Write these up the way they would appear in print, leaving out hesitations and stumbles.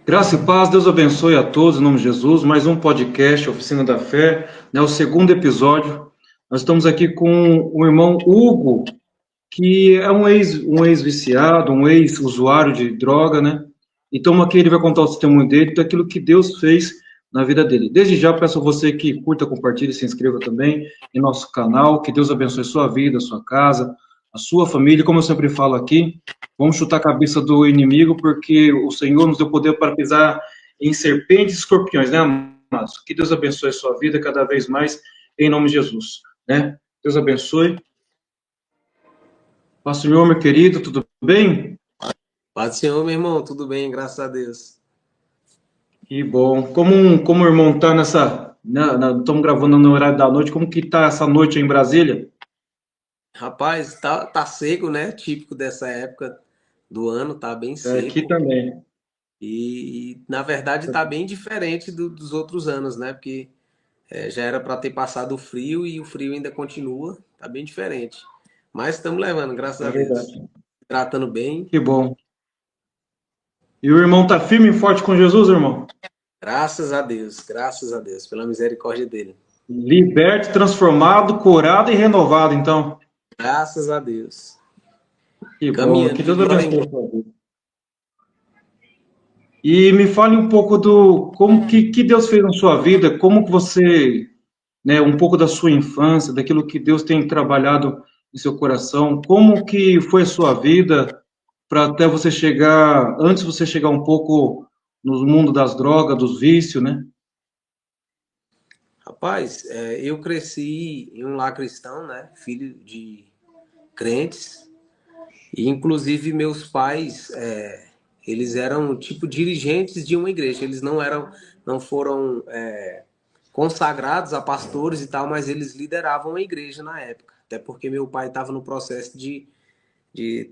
Graça e paz, Deus abençoe a todos, em nome de Jesus. Mais um podcast, Oficina da Fé, né, o segundo episódio. Nós estamos aqui com o irmão Hugo, que é um ex-viciado, um ex-usuário de droga, né? Então aqui ele vai contar o testemunho dele, daquilo que Deus fez na vida dele. Desde já peço a você que curta, compartilhe, se inscreva também em nosso canal, que Deus abençoe sua vida, sua casa, a sua família. Como eu sempre falo aqui, vamos chutar a cabeça do inimigo, porque o Senhor nos deu poder para pisar em serpentes e escorpiões, né, amados? Que Deus abençoe a sua vida cada vez mais, em nome de Jesus, né? Deus abençoe. Paz, Senhor, meu querido, tudo bem? Paz do Senhor, meu irmão, tudo bem, graças a Deus. Que bom. Como o irmão tá estamos gravando no horário da noite, como que tá essa noite aí em Brasília? Rapaz, tá seco, né? Típico dessa época do ano, tá bem É, aqui seco. também. Na verdade tá bem diferente dos outros anos, né? Porque já era para ter passado o frio e o frio ainda continua, tá bem diferente. Mas estamos levando, graças É a Deus. verdade. Tratando bem, Que bom. E o irmão tá firme e forte com Jesus, irmão? graças a Deus, pela misericórdia dele. Liberto, transformado, curado e renovado, então. Graças a Deus. Que bom. Caminhando Que de Deus glória em abençoe glória. a sua vida. E me fale um pouco do como que Deus fez na sua vida, como que você, né, um pouco da sua infância, daquilo que Deus tem trabalhado em seu coração, como que foi a sua vida para até você chegar, antes de você chegar um pouco no mundo das drogas, dos vícios, né? Rapaz, eu cresci em um lar cristão, né? Filho de crentes. E inclusive meus pais, eles eram tipo dirigentes de uma igreja. Eles não foram consagrados a pastores e tal, mas eles lideravam a igreja na época. Até porque meu pai estava no processo de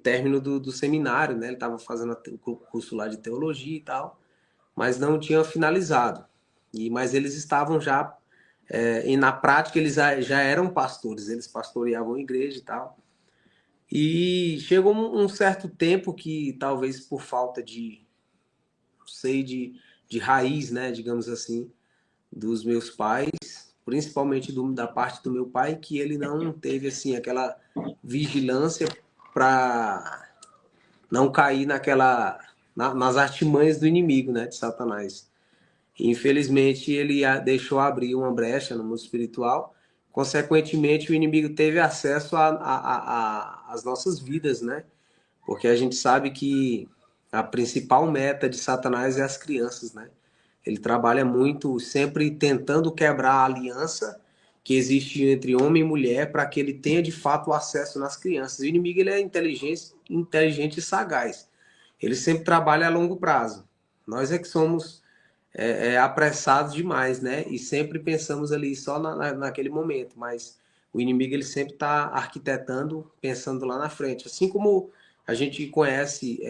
término do seminário, né? Ele estava fazendo o curso lá de teologia e tal, mas não tinha finalizado. Mas eles estavam já, e na prática eles já eram pastores, eles pastoreavam a igreja e tal. E chegou um certo tempo que, talvez por falta de, não sei, de raiz, né, digamos assim, dos meus pais, principalmente da parte do meu pai, que ele não teve, assim, aquela vigilância para não cair nas artimanhas do inimigo, né, de Satanás. Infelizmente, ele deixou abrir uma brecha no mundo espiritual. Consequentemente, o inimigo teve acesso às nossas vidas, né? Porque a gente sabe que a principal meta de Satanás é as crianças, né? Ele trabalha muito, sempre tentando quebrar a aliança que existe entre homem e mulher para que ele tenha de fato acesso nas crianças. O inimigo ele é inteligente e sagaz. Ele sempre trabalha a longo prazo. Nós é que somos apressados demais, né? E sempre pensamos ali só naquele momento, mas o inimigo ele sempre está arquitetando, pensando lá na frente. Assim como a gente conhece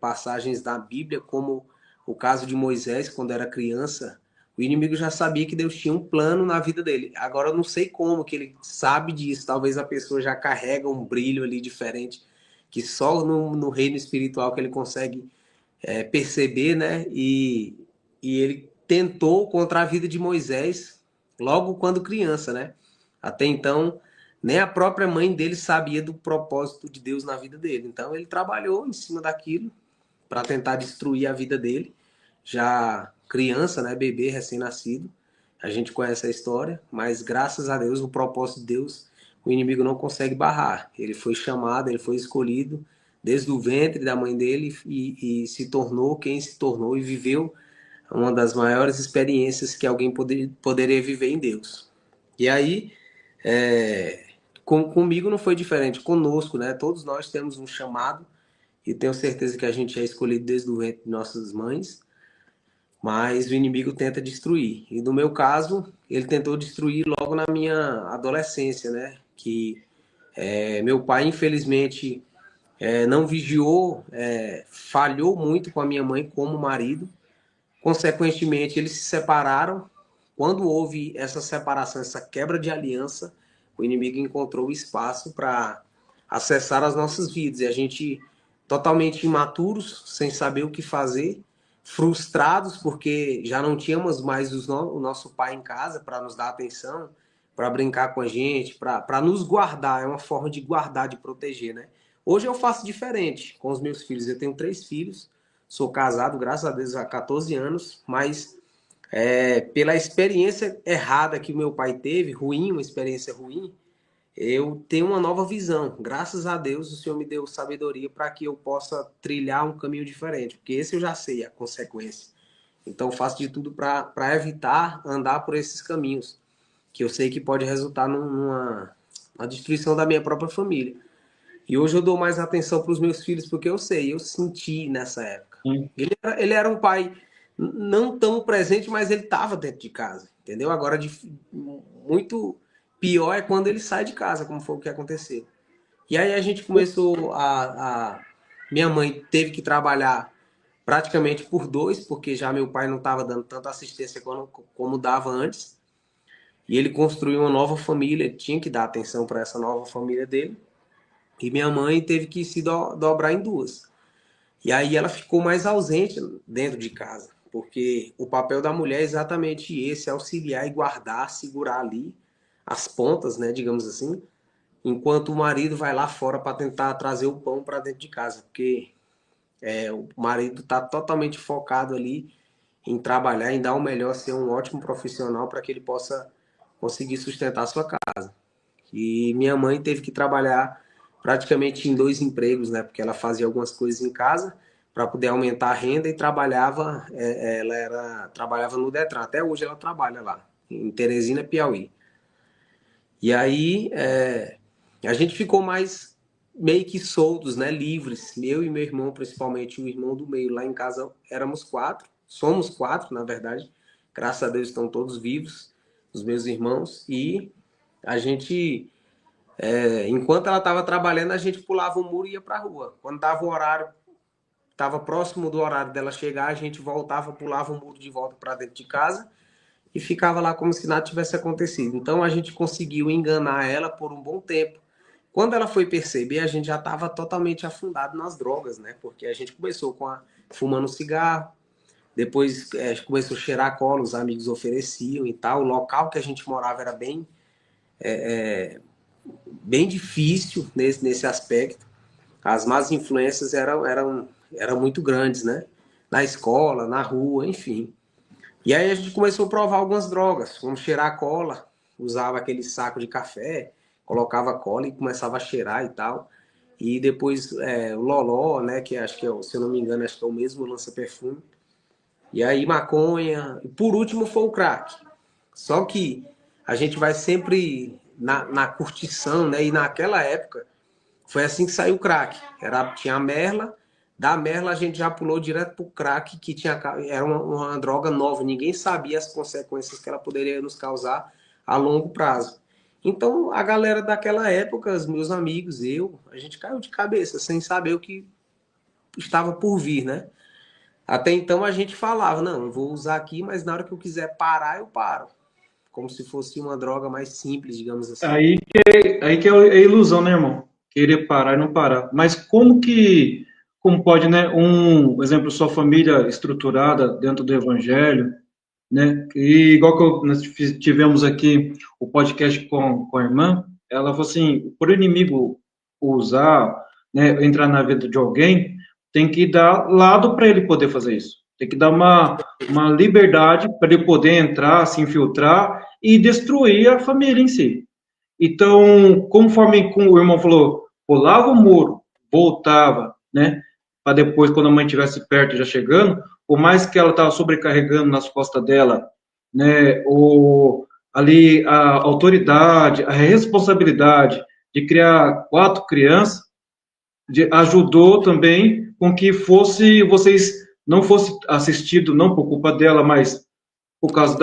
passagens da Bíblia, como o caso de Moisés, quando era criança, o inimigo já sabia que Deus tinha um plano na vida dele. Agora eu não sei como que ele sabe disso. Talvez a pessoa já carrega um brilho ali diferente, que só no reino espiritual que ele consegue perceber, né? E ele tentou contra a vida de Moisés logo quando criança, né? Até então, nem a própria mãe dele sabia do propósito de Deus na vida dele. Então, ele trabalhou em cima daquilo para tentar destruir a vida dele, já criança, né? Bebê recém-nascido. A gente conhece a história, mas graças a Deus, o propósito de Deus, o inimigo não consegue barrar. Ele foi chamado, ele foi escolhido desde o ventre da mãe dele e se tornou quem se tornou e viveu uma das maiores experiências que alguém poderia viver em Deus. E aí, comigo não foi diferente, conosco, né? Todos nós temos um chamado e tenho certeza que a gente é escolhido desde o ventre de nossas mães, mas o inimigo tenta destruir. E no meu caso, ele tentou destruir logo na minha adolescência, né? Que meu pai, infelizmente, não vigiou, falhou muito com a minha mãe como marido. Consequentemente, eles se separaram. Quando houve essa separação, essa quebra de aliança, o inimigo encontrou espaço para acessar as nossas vidas. E a gente, totalmente imaturos, sem saber o que fazer, frustrados porque já não tínhamos mais o nosso pai em casa para nos dar atenção, para brincar com a gente, para nos guardar. É uma forma de guardar, de proteger, né? Hoje eu faço diferente com os meus filhos. Eu tenho 3 filhos, sou casado, graças a Deus, há 14 anos, mas pela experiência errada que o meu pai teve, ruim, uma experiência ruim, eu tenho uma nova visão. Graças a Deus, o Senhor me deu sabedoria para que eu possa trilhar um caminho diferente, porque esse eu já sei a consequência. Então, faço de tudo para evitar andar por esses caminhos, que eu sei que pode resultar numa destruição da minha própria família. E hoje eu dou mais atenção para os meus filhos, porque eu senti nessa época. Ele era um pai não tão presente, mas ele estava dentro de casa, entendeu? Agora, muito pior é quando ele sai de casa, como foi o que aconteceu. E aí a gente começou Minha mãe teve que trabalhar praticamente por 2, porque já meu pai não estava dando tanta assistência como dava antes. E ele construiu uma nova família, tinha que dar atenção para essa nova família dele. E minha mãe teve que se dobrar em 2. E aí ela ficou mais ausente dentro de casa, porque o papel da mulher é exatamente esse, auxiliar e guardar, segurar ali as pontas, né, digamos assim, enquanto o marido vai lá fora para tentar trazer o pão para dentro de casa, porque o marido está totalmente focado ali em trabalhar, em dar o melhor, ser um ótimo profissional para que ele possa conseguir sustentar a sua casa. E minha mãe teve que trabalhar praticamente em 2 empregos, né? Porque ela fazia algumas coisas em casa para poder aumentar a renda e trabalhava no Detran. Até hoje ela trabalha lá, em Teresina, Piauí. E aí a gente ficou mais meio que soltos, né? Livres. Eu e meu irmão, principalmente o irmão do meio. Lá em casa éramos 4. Somos 4, na verdade. Graças a Deus estão todos vivos, os meus irmãos. E a gente... enquanto ela estava trabalhando, a gente pulava o muro e ia para a rua. Quando dava o horário, estava próximo do horário dela chegar, a gente voltava, pulava o muro de volta para dentro de casa e ficava lá como se nada tivesse acontecido. Então a gente conseguiu enganar ela por um bom tempo. Quando ela foi perceber, a gente já estava totalmente afundado nas drogas, né? Porque a gente começou fumando cigarro, depois começou a cheirar cola, os amigos ofereciam e tal. O local que a gente morava era bem difícil nesse aspecto. As más influências eram muito grandes, né? Na escola, na rua, enfim. E aí a gente começou a provar algumas drogas. Vamos cheirar cola, usava aquele saco de café, colocava cola e começava a cheirar e tal. E depois o loló, né? Que acho que se eu não me engano, acho que é o mesmo lança-perfume. E aí maconha. E por último foi o crack. Só que a gente vai sempre na curtição, né? E naquela época foi assim que saiu o crack. Tinha a merla, da merla a gente já pulou direto pro crack, que era uma droga nova, ninguém sabia as consequências que ela poderia nos causar a longo prazo. Então a galera daquela época, os meus amigos, a gente caiu de cabeça, sem saber o que estava por vir, né? Até então a gente falava, não, eu vou usar aqui, mas na hora que eu quiser parar, eu paro. Como se fosse uma droga mais simples, digamos assim. Aí que é a ilusão, né, irmão? Querer parar e não parar. Mas como pode, né, um exemplo, sua família estruturada dentro do evangelho, né? E igual nós tivemos aqui o podcast com a irmã, ela falou assim, por inimigo usar, né, entrar na vida de alguém, tem que dar lado para ele poder fazer isso. Tem que dar uma liberdade para ele poder entrar, se infiltrar e destruir a família em si. Então, conforme o irmão falou, pulava o muro, voltava, né? Para depois, quando a mãe estivesse perto, já chegando, por mais que ela estava sobrecarregando nas costas dela, né? Ali a autoridade, a responsabilidade de criar 4 crianças, ajudou também com que vocês não fossem assistidos, não por culpa dela, mas por causa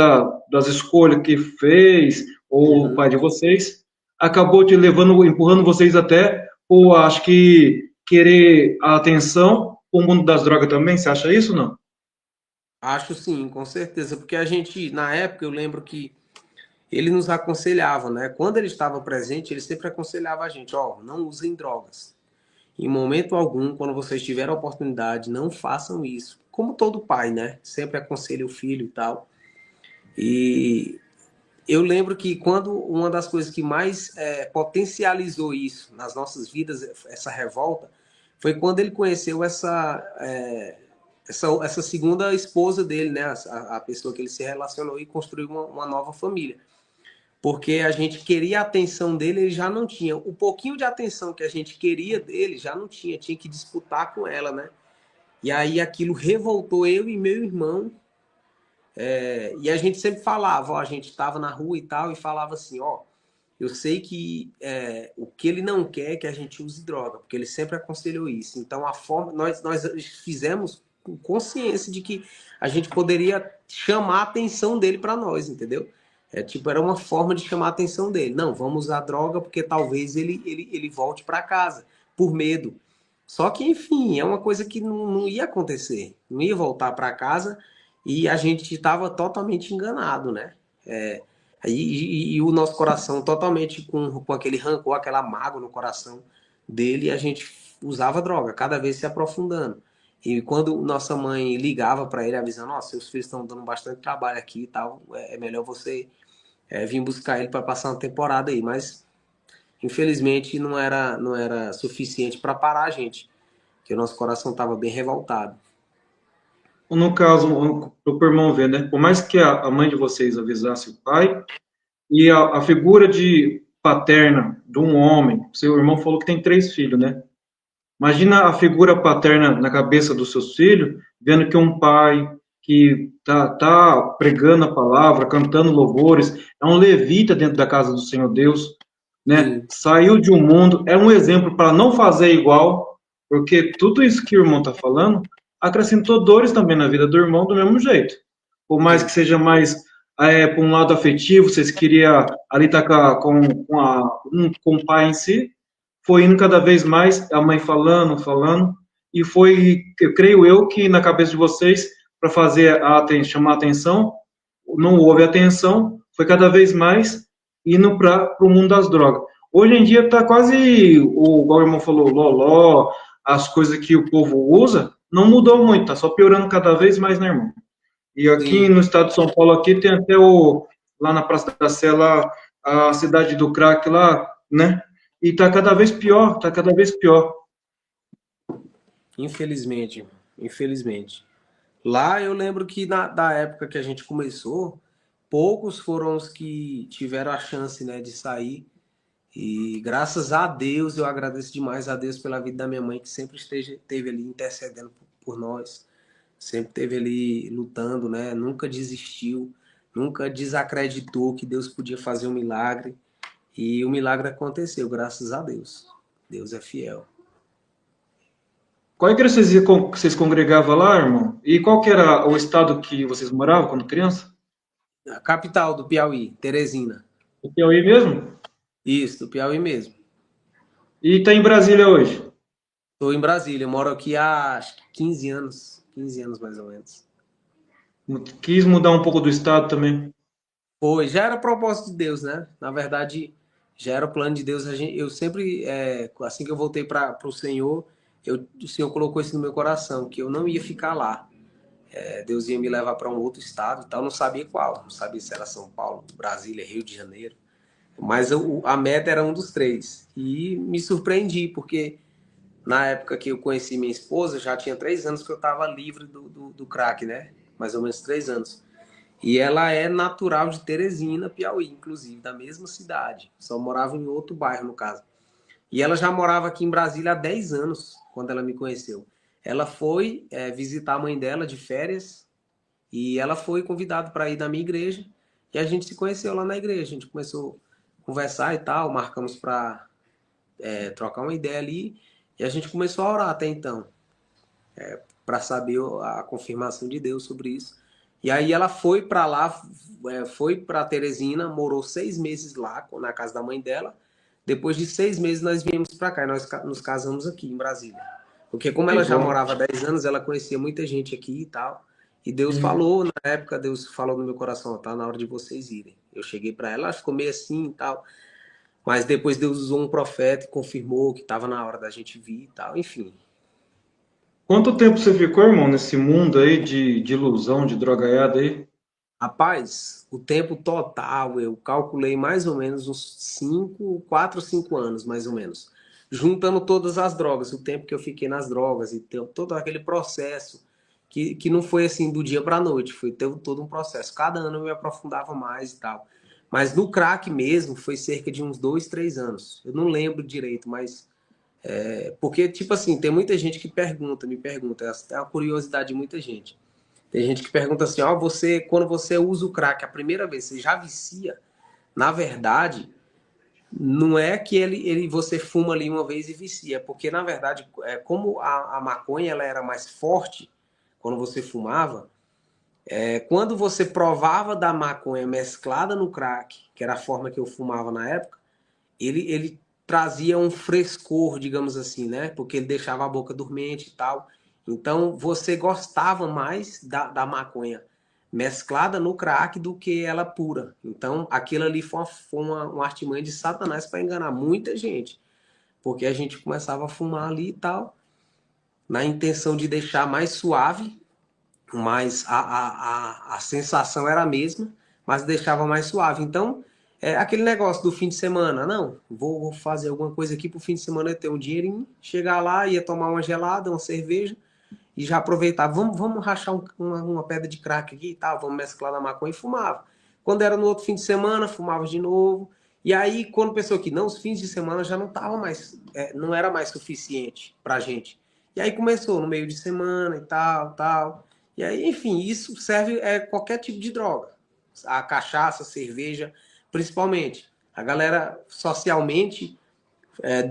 das escolhas que fez, ou o pai de vocês, acabou te levando, empurrando vocês até, ou acho que querer a atenção, o mundo das drogas também, você acha isso, não? Acho sim, com certeza, porque a gente, na época, eu lembro que ele nos aconselhava, né? Quando ele estava presente, ele sempre aconselhava a gente, não usem drogas. em momento algum, quando vocês tiverem a oportunidade, não façam isso. Como todo pai, né? Sempre aconselha o filho e tal. E eu lembro que quando uma das coisas que mais potencializou isso nas nossas vidas, essa revolta, foi quando ele conheceu essa segunda esposa dele, né? A pessoa que ele se relacionou e construiu uma nova família. Porque a gente queria a atenção dele, ele já não tinha. O pouquinho de atenção que a gente queria dele, já não tinha. Tinha que disputar com ela, né? E aí aquilo revoltou eu e meu irmão. E a gente sempre falava, ó, a gente estava na rua e tal, e falava assim, ó, eu sei que o que ele não quer é que a gente use droga, porque ele sempre aconselhou isso. Então, a forma nós fizemos com consciência de que a gente poderia chamar a atenção dele para nós, entendeu? Tipo, era uma forma de chamar a atenção dele. Não, vamos usar droga porque talvez ele volte para casa, por medo. Só que, enfim, é uma coisa que não ia acontecer. Não ia voltar para casa e a gente estava totalmente enganado, né? E o nosso coração totalmente com aquele rancor, aquela mágoa no coração dele, a gente usava droga, cada vez se aprofundando. E quando nossa mãe ligava para ele avisando, nossa, seus filhos estão dando bastante trabalho aqui e tal, é melhor você vir buscar ele para passar uma temporada aí. Mas infelizmente não era suficiente para parar a gente, porque o nosso coração estava bem revoltado. No caso, para o irmão ver, né? Por mais que a mãe de vocês avisasse o pai, e a figura de paterna de um homem, seu irmão falou que tem 3 filhos, né? Imagina a figura paterna na cabeça dos seus filhos, vendo que um pai que tá pregando a palavra, cantando louvores, é um levita dentro da casa do Senhor Deus, né? Sim, Saiu de um mundo, é um exemplo para não fazer igual, porque tudo isso que o irmão está falando acrescentou dores também na vida do irmão do mesmo jeito. Por mais que sim. seja mais por um lado afetivo, vocês queriam ali estar com o pai em si, foi indo cada vez mais, a mãe falando, falando, e foi, eu creio eu, que na cabeça de vocês, para fazer chamar a atenção, não houve atenção, foi cada vez mais indo para o mundo das drogas. Hoje em dia está quase, igual o irmão falou, loló, as coisas que o povo usa, não mudou muito, está só piorando cada vez mais, né, irmão? E aqui Sim. no estado de São Paulo, aqui tem até lá na Praça da Sé, lá, a cidade do crack lá, né? E tá cada vez pior, tá cada vez pior. Infelizmente, infelizmente. Lá eu lembro que da época que a gente começou, poucos foram os que tiveram a chance, né, de sair. E graças a Deus, eu agradeço demais a Deus pela vida da minha mãe, que sempre esteve ali intercedendo por nós, sempre esteve ali lutando, né? Nunca desistiu, nunca desacreditou que Deus podia fazer um milagre. E o milagre aconteceu, graças a Deus. Deus é fiel. Qual igreja vocês congregavam lá, irmão? E qual que era o estado que vocês moravam quando criança? A capital do Piauí, Teresina. O Piauí mesmo? Isso, do Piauí mesmo. E tá em Brasília hoje. Estou em Brasília, eu moro aqui há acho que 15 anos. 15 anos mais ou menos. Quis mudar um pouco do estado também. Foi, já era propósito de Deus, né? Na verdade, já era o plano de Deus. Eu sempre, assim que eu voltei para o Senhor, o Senhor colocou isso no meu coração, que eu não ia ficar lá. Deus ia me levar para um outro estado e tal, não sabia qual. Não sabia se era São Paulo, Brasília, Rio de Janeiro. Mas a meta era um dos três. E me surpreendi, porque na época que eu conheci minha esposa, já tinha 3 anos que eu estava livre do crack, né? Mais ou menos 3 anos. E ela é natural de Teresina, Piauí, inclusive, da mesma cidade. Só morava em outro bairro, no caso. E ela já morava aqui em Brasília há 10 anos, quando ela me conheceu. Ela foi visitar a mãe dela de férias e ela foi convidada para ir na minha igreja. E a gente se conheceu lá na igreja. A gente começou a conversar e tal, marcamos para trocar uma ideia ali. E a gente começou a orar até então, para saber a confirmação de Deus sobre isso. E aí ela foi para lá, foi para Teresina, morou 6 meses lá, na casa da mãe dela. Depois de 6 meses nós viemos para cá e nós nos casamos aqui em Brasília. Porque como Que ela já bom. morava há 10 anos, ela conhecia muita gente aqui e tal. E Deus Hum. falou, na época, Deus falou no meu coração, tá na hora de vocês irem. Eu cheguei para ela, ela ficou meio assim e tal. Mas depois Deus usou um profeta e confirmou que estava na hora da gente vir e tal, enfim. Quanto tempo você ficou, irmão, nesse mundo aí de ilusão, de drogaiada aí? Rapaz, o tempo total eu calculei mais ou menos uns 4 5 anos, mais ou menos. Juntando todas as drogas, o tempo que eu fiquei nas drogas e todo aquele processo, que não foi assim do dia para a noite, foi todo um processo. Cada ano eu me aprofundava mais e tal. Mas no crack mesmo foi cerca de uns 2 3 anos. Eu não lembro direito, mas porque, tipo assim, tem muita gente que me pergunta, é uma curiosidade de muita gente. Tem gente que pergunta assim, ó, você, quando você usa o crack a primeira vez, você já vicia? Na verdade, não é que você fuma ali uma vez e vicia, porque na verdade, como a maconha ela era mais forte quando você fumava, quando você provava da maconha mesclada no crack, que era a forma que eu fumava na época, ele trazia um frescor, digamos assim, né? Porque ele deixava a boca dormente e tal. Então você gostava mais da maconha mesclada no crack do que ela pura. Então aquilo ali uma artimanha de Satanás para enganar muita gente. Porque a gente começava a fumar ali e tal, na intenção de deixar mais suave, mas a sensação era a mesma, mas deixava mais suave. Então, é aquele negócio do fim de semana, não, vou fazer alguma coisa aqui pro fim de semana eu ter um dinheirinho, chegar lá, ia tomar uma gelada, uma cerveja, e já aproveitar, vamos rachar uma pedra de crack aqui e tal, vamos mesclar na maconha e fumava. Quando era no outro fim de semana, fumava de novo. E aí, quando pensou que não, os fins de semana já não tava mais, não era mais suficiente pra gente. E aí começou no meio de semana e tal, tal. E aí, enfim, isso serve qualquer tipo de droga. A cachaça, a cerveja, principalmente. A galera socialmente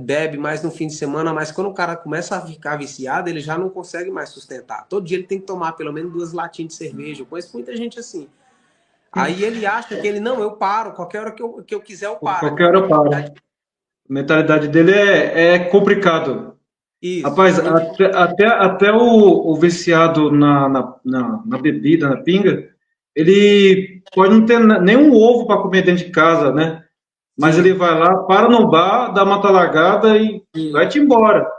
bebe mais no fim de semana, mas quando o cara começa a ficar viciado, ele já não consegue mais sustentar. Todo dia ele tem que tomar pelo menos 2 latinhas de cerveja. Eu conheço muita gente assim. Aí ele acha que ele, não, eu paro, qualquer hora que eu quiser eu paro. Qualquer hora eu paro. A mentalidade dele é complicado. Isso, Rapaz, muito. até o viciado na bebida, na pinga, ele pode não ter nenhum ovo para comer dentro de casa, né? Mas ele Sim, vai lá, para no bar, dá uma largada e sim. vai-te embora.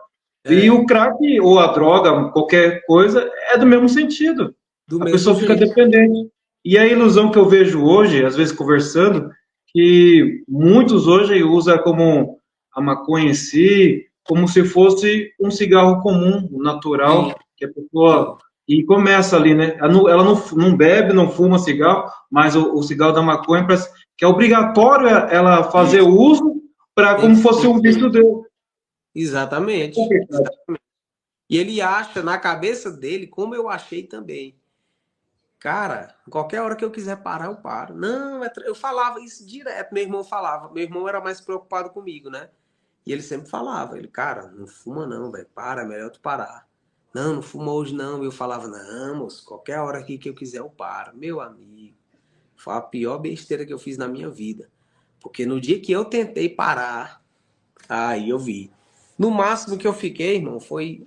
E o É, crack ou a droga, qualquer coisa, é do mesmo sentido. do A mesmo pessoa fica jeito. dependente. E a ilusão que eu vejo hoje, às vezes conversando, que muitos hoje usam como a maconha em si, como se fosse um cigarro comum, Sim, natural, que a pessoa. sim. E começa ali, né? Ela não bebe, não fuma cigarro, mas o cigarro da maconha, parece que é obrigatório ela fazer Isso. uso para Tem como que fosse um vício dele. Exatamente. E ele acha na cabeça dele, como eu achei também. Cara, qualquer hora que eu quiser parar, eu paro. Não, eu falava isso direto, meu irmão falava. Meu irmão era mais preocupado comigo, né? E ele sempre falava, ele, cara, não fuma não, velho, para, é melhor tu parar. Não, não fuma hoje não. E eu falava, não, moço, qualquer hora aqui que eu quiser eu paro. Meu amigo, foi a pior besteira que eu fiz na minha vida. Porque no dia que eu tentei parar, aí eu vi. No máximo que eu fiquei, irmão, foi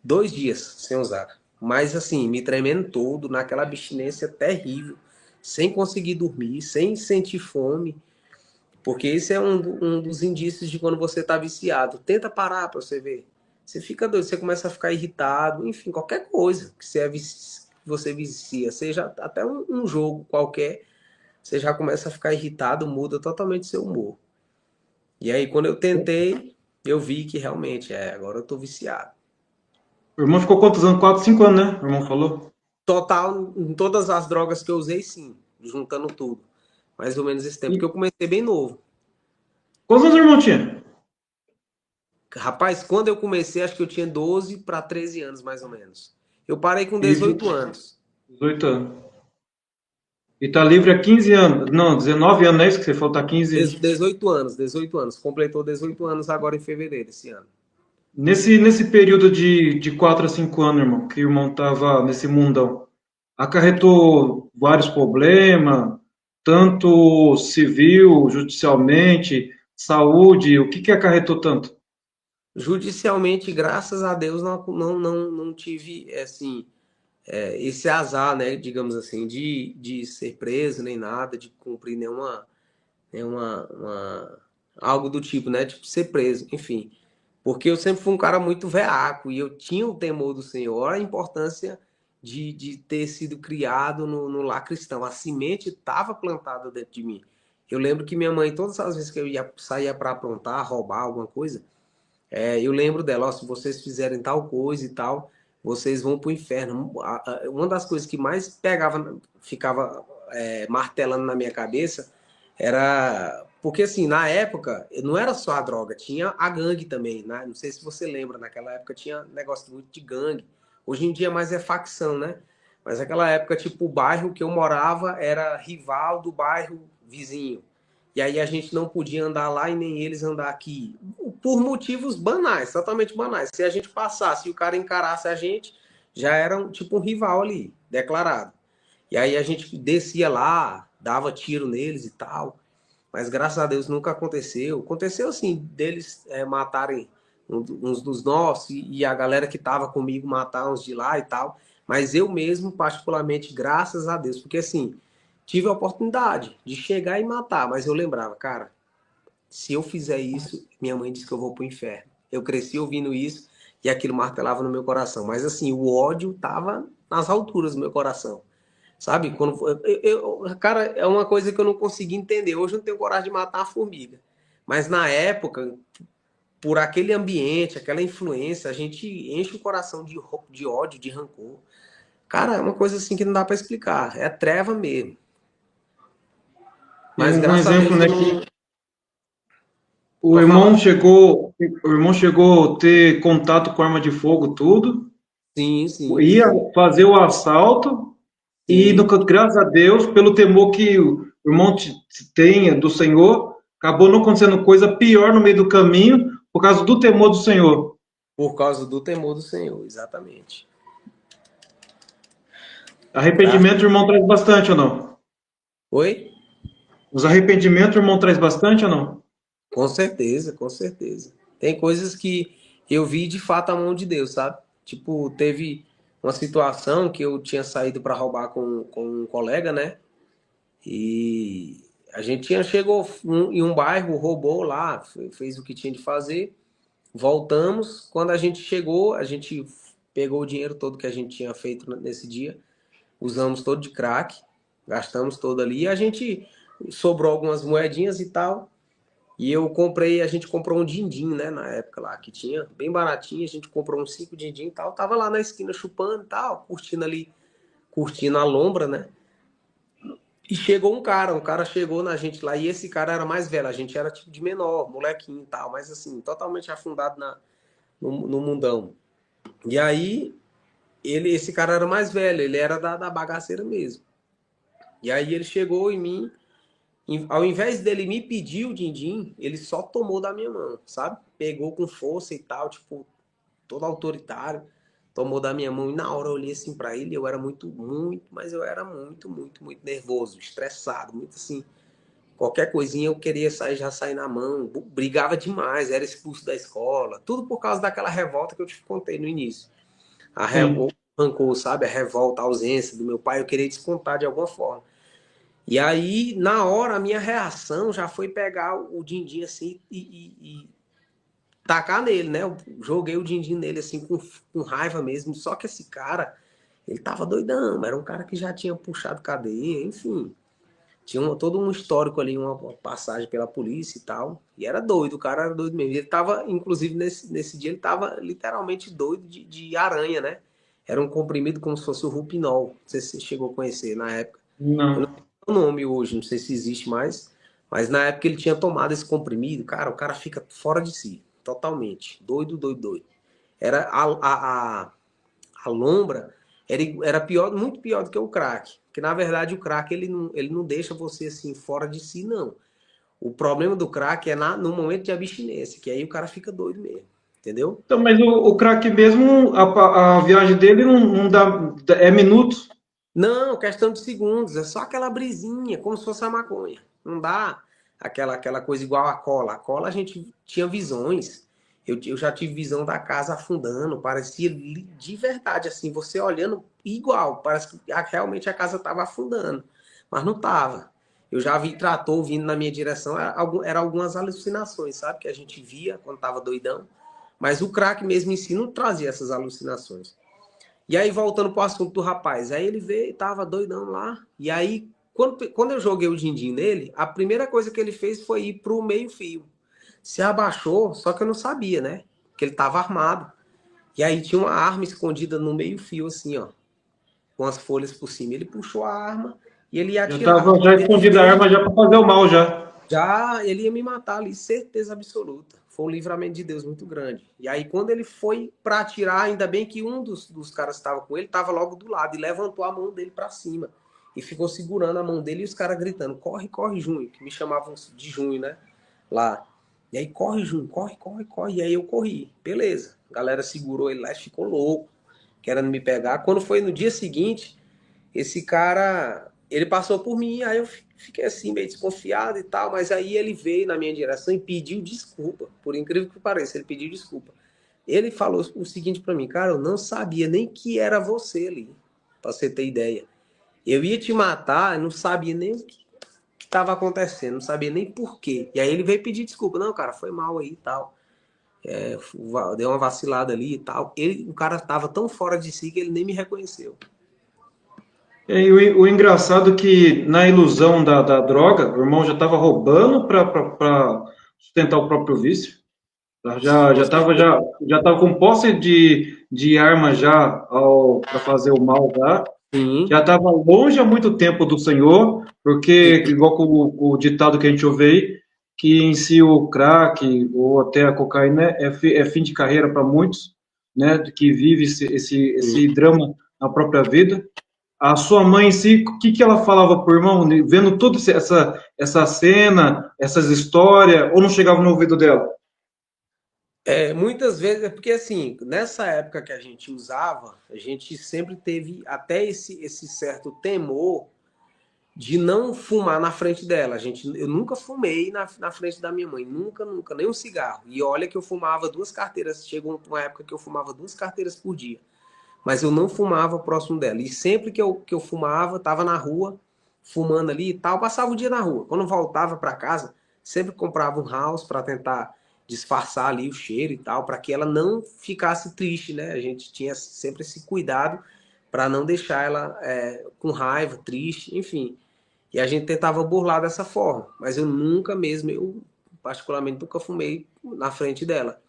2 dias sem usar. Mas assim, me tremendo todo, naquela abstinência terrível, sem conseguir dormir, sem sentir fome. Porque esse é um dos indícios de quando você está viciado. Tenta parar para você ver. Você fica doido, você começa a ficar irritado, enfim, qualquer coisa que você vicia, seja até um jogo qualquer, você já começa a ficar irritado, muda totalmente seu humor. E aí, quando eu tentei, eu vi que realmente, agora eu tô viciado. O irmão ficou quantos anos? 4, 5 anos, né? O irmão falou. Total, em todas as drogas que eu usei, sim, juntando tudo. Mais ou menos esse tempo, E porque eu comecei bem novo. quantos anos o irmão tinha? Rapaz, quando eu comecei, acho que eu tinha 12 para 13 anos, mais ou menos. Eu parei com E 18 anos. 18 anos. E tá livre há 15 anos. Não, 19 anos, não é isso que você falou? Tá 15. 18 anos, 18 anos. Completou 18 anos agora em fevereiro esse ano. Nesse período de 4 a 5 anos, irmão, que o irmão tava nesse mundão, acarretou vários problemas, tanto civil, judicialmente, saúde, o que acarretou tanto? Judicialmente, graças a Deus, não tive, assim, esse azar, né, digamos assim, de ser preso nem nada, de cumprir nenhuma algo do tipo, né? Tipo, ser preso, enfim. Porque eu sempre fui um cara muito veaco e eu tinha o temor do Senhor, a importância de ter sido criado no lar cristão. A semente estava plantada dentro de mim. Eu lembro que minha mãe, todas as vezes que eu saía para aprontar, roubar alguma coisa, eu lembro dela, ó, se vocês fizerem tal coisa e tal, vocês vão para o inferno. Uma das coisas que mais pegava, ficava martelando na minha cabeça era. Porque, assim, na época, não era só a droga, tinha a gangue também, né? Não sei se você lembra, naquela época tinha negócio muito de gangue. Hoje em dia mais é facção, né? Mas naquela época, tipo, o bairro que eu morava era rival do bairro vizinho. E aí a gente não podia andar lá e nem eles andar aqui. Por motivos banais, totalmente banais. Se a gente passasse e o cara encarasse a gente, já era tipo um rival ali, declarado. E aí a gente descia lá, dava tiro neles e tal. Mas graças a Deus nunca aconteceu. Aconteceu assim, deles matarem uns dos nossos e a galera que tava comigo matar uns de lá e tal. Mas eu mesmo, particularmente, graças a Deus, porque assim, tive a oportunidade de chegar e matar, mas eu lembrava, cara, se eu fizer isso, minha mãe disse que eu vou pro inferno. Eu cresci ouvindo isso e aquilo martelava no meu coração. Mas assim, o ódio tava nas alturas do meu coração. Sabe? Cara, é uma coisa que eu não consegui entender. Hoje eu não tenho coragem de matar uma formiga. Mas na época, por aquele ambiente, aquela influência, a gente enche o coração de ódio, de rancor. Cara, é uma coisa assim que não dá para explicar. É treva mesmo. E Mas um graças a exemplo, Deus né, eu que não. Pode falar. o irmão chegou a ter contato com arma de fogo, tudo, Sim, sim, ia sim. fazer o assalto e, Sim. graças a Deus, pelo temor que o irmão tenha do Senhor, acabou não acontecendo coisa pior no meio do caminho por causa do temor do Senhor. Por causa do temor do Senhor, exatamente. Graças. Arrependimento, o irmão traz bastante ou não? Oi? Os arrependimentos, o irmão traz bastante ou não? Com certeza, com certeza. Tem coisas que eu vi de fato a mão de Deus, sabe? Tipo, teve uma situação que eu tinha saído para roubar com um colega, né? E a gente chegou em um bairro, roubou lá, fez o que tinha de fazer. Voltamos. Quando a gente chegou, a gente pegou o dinheiro todo que a gente tinha feito nesse dia, usamos todo de crack, gastamos todo ali. E a gente sobrou algumas moedinhas e tal. E a gente comprou um din-din, né, na época lá, que tinha, bem baratinho, a gente comprou uns 5 din-din e tal, tava lá na esquina chupando e tal, curtindo ali, curtindo a lombra, né? E chegou um cara chegou na gente lá, e esse cara era mais velho, a gente era tipo de menor, molequinho e tal, mas assim, totalmente afundado no mundão. E aí, esse cara era mais velho, ele era da bagaceira mesmo. E aí ele chegou em mim, ao invés dele me pedir o din-din, ele só tomou da minha mão, sabe? Pegou com força e tal, tipo, todo autoritário, tomou da minha mão e na hora eu olhei assim pra ele, eu era mas eu era muito nervoso, estressado, muito assim. Qualquer coisinha eu queria sair, já sair na mão, brigava demais, era expulso da escola, tudo por causa daquela revolta que eu te contei no início. O Sim. rancor, sabe? A revolta, a ausência do meu pai, eu queria descontar de alguma forma. E aí, na hora, a minha reação já foi pegar o din-din assim e tacar nele, né? Eu joguei o din-din nele assim com raiva mesmo. Só que esse cara, ele tava doidão, era um cara que já tinha puxado cadeia, enfim. Tinha todo um histórico ali, uma passagem pela polícia e tal. E era doido, o cara era doido mesmo. Ele tava, inclusive, nesse dia, ele tava literalmente doido de aranha, né? Era um comprimido como se fosse o Rupinol. Não sei se você chegou a conhecer na época. Eu não Não. sei o nome hoje, não sei se existe mais, mas na época ele tinha tomado esse comprimido, cara, o cara fica fora de si, totalmente, doido. Era a lombra era pior, muito pior do que o crack, porque na verdade o crack ele não deixa você assim fora de si, não. O problema do crack é no momento de abstinência, que aí o cara fica doido mesmo, entendeu? Então, mas o craque mesmo, a viagem dele não dá, é minutos. Não, questão de segundos, é só aquela brisinha, como se fosse a maconha. Não dá aquela coisa igual a cola. A cola a gente tinha visões. Eu já tive visão da casa afundando, parecia de verdade, assim, você olhando igual, parece que realmente a casa estava afundando, mas não estava. Eu já vi trator vindo na minha direção, era algumas alucinações, sabe? Que a gente via quando tava doidão. Mas o crack mesmo em si não trazia essas alucinações. E aí, voltando pro assunto do rapaz, aí ele veio e tava doidão lá. E aí, quando eu joguei o din-din nele, a primeira coisa que ele fez foi ir pro meio-fio. Se abaixou, só que eu não sabia, né? Que ele tava armado. E aí tinha uma arma escondida no meio-fio, assim, ó, com as folhas por cima. Ele puxou a arma e ele ia Já atirar. estava já Quando ele escondida a fez, arma já para fazer o mal já. já ele ia me matar ali, certeza absoluta. Foi um livramento de Deus muito grande. E aí, quando ele foi para atirar, ainda bem que um dos caras que estava com ele estava logo do lado e levantou a mão dele para cima. E ficou segurando a mão dele e os caras gritando: corre, corre, Junho, que me chamavam de Junho, né? Lá. E aí, corre, Junho, corre, corre, corre. E aí eu corri. Beleza. A galera segurou ele lá e ficou louco, querendo me pegar. Quando foi no dia seguinte, esse cara, ele passou por mim, aí eu fiquei assim, meio desconfiado e tal, mas aí ele veio na minha direção e pediu desculpa, por incrível que pareça, ele pediu desculpa. Ele falou o seguinte pra mim: cara, eu não sabia nem que era você ali, pra você ter ideia. Eu ia te matar, eu não sabia nem o que estava acontecendo, não sabia nem por quê. E aí ele veio pedir desculpa: não, cara, foi mal aí e tal. Deu uma vacilada ali e tal. O cara tava tão fora de si que ele nem me reconheceu. E o engraçado é que na ilusão da droga, o irmão já estava roubando para sustentar o próprio vício. Já Com estava certeza. já tava com posse de arma já para fazer o mal já Sim, estava longe há muito tempo do Senhor, porque, sim. igual com o ditado que a gente ouve aí, que em si o crack ou até a cocaína é fim de carreira para muitos, né, que vive esse Sim. drama na própria vida. A sua mãe em si, o que ela falava pro irmão, vendo toda essa cena, essas histórias, ou não chegava no ouvido dela? Muitas vezes é porque assim, nessa época que a gente usava, a gente sempre teve até esse certo temor de não fumar na frente dela. Eu nunca fumei na frente da minha mãe, nunca, nunca, nem um cigarro. E olha que eu fumava 2 carteiras, chegou uma época que eu fumava 2 carteiras por dia. Mas eu não fumava próximo dela. E sempre que eu fumava, tava na rua, fumando ali e tal, passava o dia na rua. Quando eu voltava para casa, sempre comprava um house para tentar disfarçar ali o cheiro e tal, para que ela não ficasse triste, né? A gente tinha sempre esse cuidado para não deixar ela com raiva, triste, enfim. E a gente tentava burlar dessa forma. Mas eu nunca mesmo, eu particularmente nunca fumei na frente dela.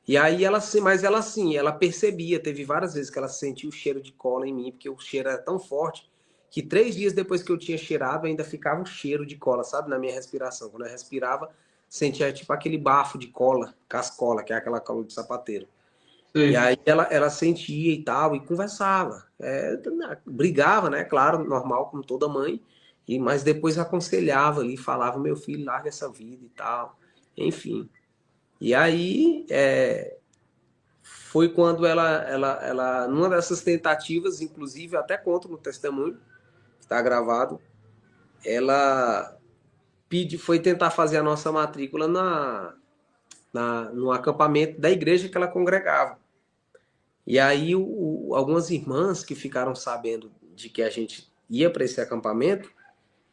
E aí mas ela assim, ela percebia, teve várias vezes que ela sentiu o cheiro de cola em mim, porque o cheiro era tão forte que 3 dias depois que eu tinha cheirado, ainda ficava um cheiro de cola, sabe, na minha respiração. Quando eu respirava, sentia tipo aquele bafo de cola, cascola, que é aquela cola de sapateiro. E Sei. aí ela sentia e tal, e conversava. Brigava, né? Claro, normal, como toda mãe. Mas depois aconselhava ali, falava: meu filho, larga essa vida e tal. Enfim. E aí, foi quando numa dessas tentativas, inclusive até conto no testemunho, está gravado, ela foi tentar fazer a nossa matrícula no acampamento da igreja que ela congregava. E aí algumas irmãs que ficaram sabendo de que a gente ia para esse acampamento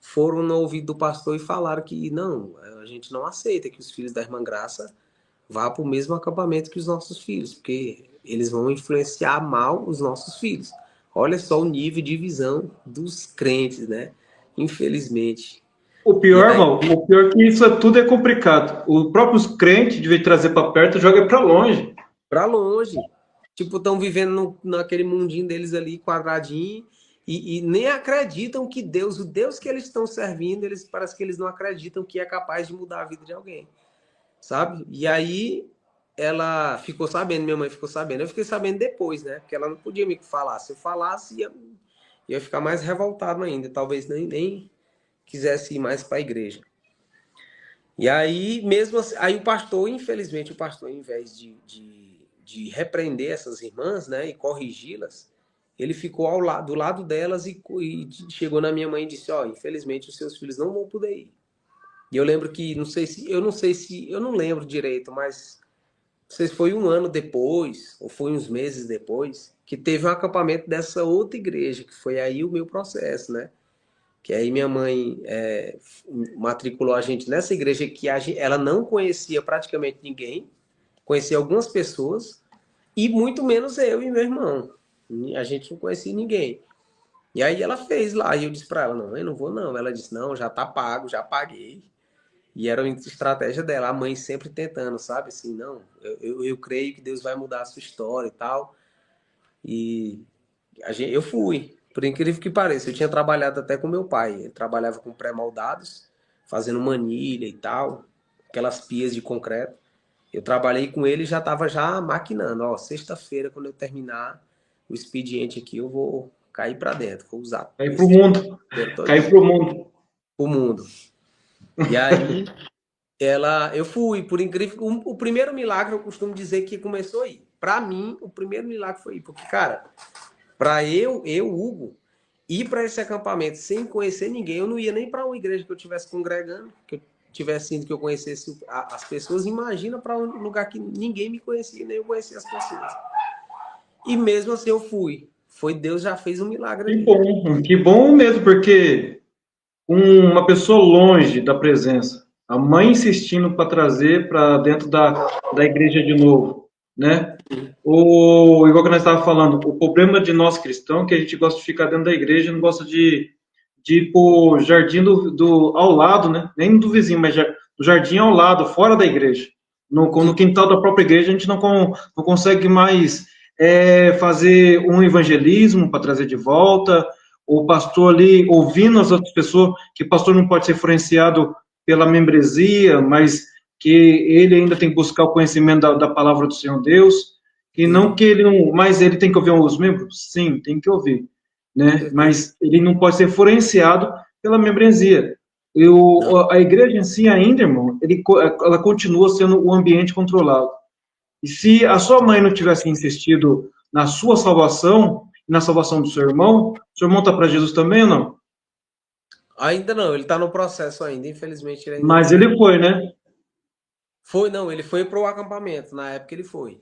foram no ouvido do pastor e falaram que não, a gente não aceita que os filhos da irmã Graça vá para o mesmo acampamento que os nossos filhos, porque eles vão influenciar mal os nossos filhos. Olha só o nível de visão dos crentes, né? Infelizmente. O E pior, aí, irmão, o pior é que isso tudo é complicado. Os próprios crentes, de vez de trazer para perto, joga para longe. para longe, tipo, estão vivendo naquele mundinho deles ali, quadradinho, e nem acreditam que o Deus que eles estão servindo, parece que eles não acreditam que é capaz de mudar a vida de alguém, sabe? E aí ela ficou sabendo, minha mãe ficou sabendo. Eu fiquei sabendo depois, né? Porque ela não podia me falar. Se eu falasse, ia ficar mais revoltado ainda. Talvez nem quisesse ir mais para a igreja. E aí, mesmo assim, aí o pastor, infelizmente, ao invés de repreender essas irmãs, né, e corrigi-las, ele ficou do lado delas e chegou na minha mãe e disse: ó, infelizmente os seus filhos não vão poder ir. E eu lembro que, eu não lembro direito, mas não sei se foi um ano depois, ou foi uns meses depois, que teve um acampamento dessa outra igreja, que foi aí o meu processo, né? Que aí minha mãe matriculou a gente nessa igreja que ela não conhecia praticamente ninguém, conhecia algumas pessoas, e muito menos eu e meu irmão. A gente não conhecia ninguém. E aí ela fez lá, e eu disse pra ela, não, eu não vou não. Ela disse, não, já tá pago, já paguei. E era uma estratégia dela, a mãe sempre tentando, sabe? Assim, não, eu creio que Deus vai mudar a sua história e tal. E eu fui, por incrível que pareça. Eu tinha trabalhado até com meu pai. Ele trabalhava com pré-moldados, fazendo manilha e tal, aquelas pias de concreto. Eu trabalhei com ele e já estava já maquinando. Ó, sexta-feira, quando eu terminar o expediente aqui, eu vou cair para dentro. Vou usar Cair pro esse mundo. dinheiro Cair todinho pro mundo. pro mundo. E aí, eu fui, por incrível, o primeiro milagre eu costumo dizer que começou aí. Para mim, o primeiro milagre foi aí, porque cara, para Hugo, ir para esse acampamento sem conhecer ninguém, eu não ia nem para uma igreja que eu estivesse congregando, que eu tivesse indo, que eu conhecesse as pessoas. Imagina para um lugar que ninguém me conhecia, nem eu conhecia as pessoas. E mesmo assim eu fui. Foi Deus já fez um milagre ali. Que bom mesmo, porque uma pessoa longe da presença, a mãe insistindo para trazer para dentro da igreja de novo, né? Igual que nós estávamos falando, o problema de nós cristãos é que a gente gosta de ficar dentro da igreja, não gosta de ir pro jardim ao lado, né? Nem do vizinho, mas do jardim ao lado, fora da igreja. No quintal da própria igreja, a gente não consegue mais fazer um evangelismo para trazer de volta, o pastor ali ouvindo as outras pessoas, que o pastor não pode ser influenciado pela membresia, mas que ele ainda tem que buscar o conhecimento da palavra do Senhor Deus, e não que ele não, mas ele tem que ouvir os membros? Sim, tem que ouvir, né? Mas ele não pode ser influenciado pela membresia. A igreja em si ainda, irmão, ela continua sendo um ambiente controlado. E se a sua mãe não tivesse insistido na sua salvação, na salvação do seu irmão está para Jesus também ou não? Ainda não, ele está no processo ainda, infelizmente ele ainda Mas não. ele foi, né? Foi, não, ele foi para o acampamento, na época ele foi.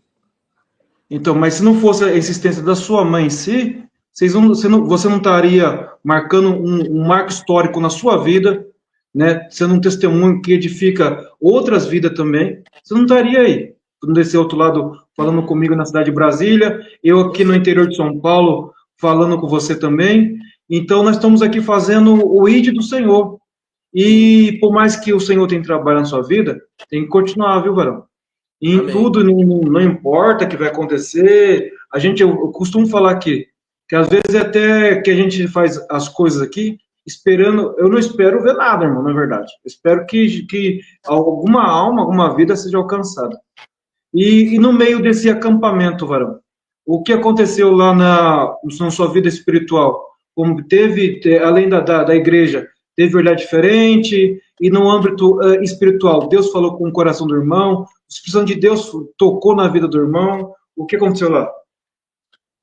Então, mas se não fosse a insistência da sua mãe em si, você não estaria marcando um marco histórico na sua vida, né? Sendo um testemunho que edifica outras vidas também. Você não estaria aí, desse outro lado, falando comigo na cidade de Brasília, eu aqui no interior de São Paulo, falando com você também. Então, nós estamos aqui fazendo o ID do Senhor. E por mais que o Senhor tenha trabalho na sua vida, tem que continuar, viu, varão? E em Amém. tudo, não importa o que vai acontecer. Eu costumo falar que às vezes até que a gente faz as coisas aqui esperando. Eu não espero ver nada, irmão, na verdade. Eu espero que alguma alma, alguma vida seja alcançada. E no meio desse acampamento, varão, o que aconteceu lá na sua vida espiritual? Como além da igreja, teve olhar diferente? E no âmbito espiritual, Deus falou com o coração do irmão? O Espírito Santo de Deus tocou na vida do irmão? O que aconteceu lá?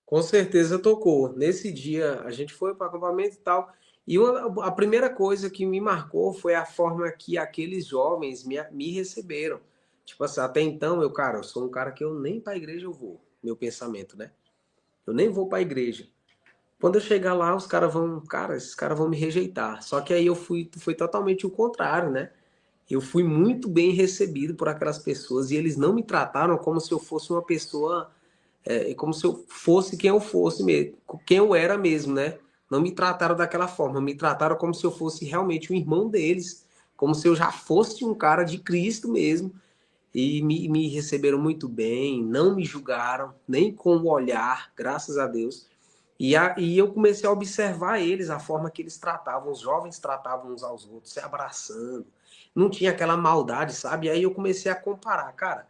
Com certeza tocou. Nesse dia a gente foi para o acampamento e tal. E a primeira coisa que me marcou foi a forma que aqueles jovens me receberam. Tipo assim, até então eu sou um cara que eu nem para a igreja eu vou. Meu pensamento, né? Eu nem vou para a igreja. Quando eu chegar lá, esses caras vão me rejeitar. Só que aí foi totalmente o contrário, né? Eu fui muito bem recebido por aquelas pessoas e eles não me trataram como se eu fosse uma pessoa, como se eu fosse quem eu fosse mesmo, quem eu era mesmo, né? Não me trataram daquela forma, me trataram como se eu fosse realmente um irmão deles, como se eu já fosse um cara de Cristo mesmo. E me receberam muito bem, não me julgaram, nem com o olhar, graças a Deus. E eu comecei a observar eles, a forma que eles tratavam, os jovens tratavam uns aos outros, se abraçando. Não tinha aquela maldade, sabe? E aí eu comecei a comparar, cara,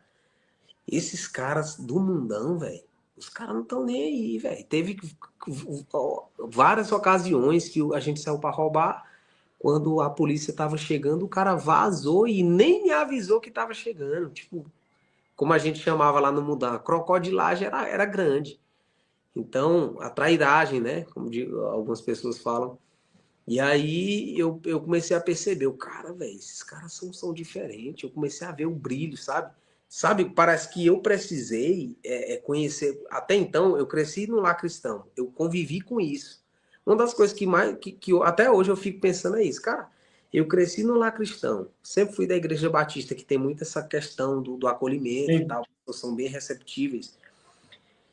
esses caras do mundão, velho, os caras não estão nem aí, velho. Teve várias ocasiões que a gente saiu para roubar, quando a polícia tava chegando, o cara vazou e nem me avisou que tava chegando. Tipo, como a gente chamava lá no mundão, a crocodilagem era grande. Então, a trairagem, né? Como algumas pessoas falam. E aí eu comecei a perceber, o cara, velho, esses caras são diferentes. Eu comecei a ver o brilho, sabe? Sabe, parece que eu precisei conhecer. Até então, eu cresci no lar cristão. Eu convivi com isso. Uma das coisas até hoje eu fico pensando é isso, cara. Eu cresci no lar cristão, sempre fui da Igreja Batista, que tem muito essa questão do acolhimento e Sim. tal, são bem receptíveis.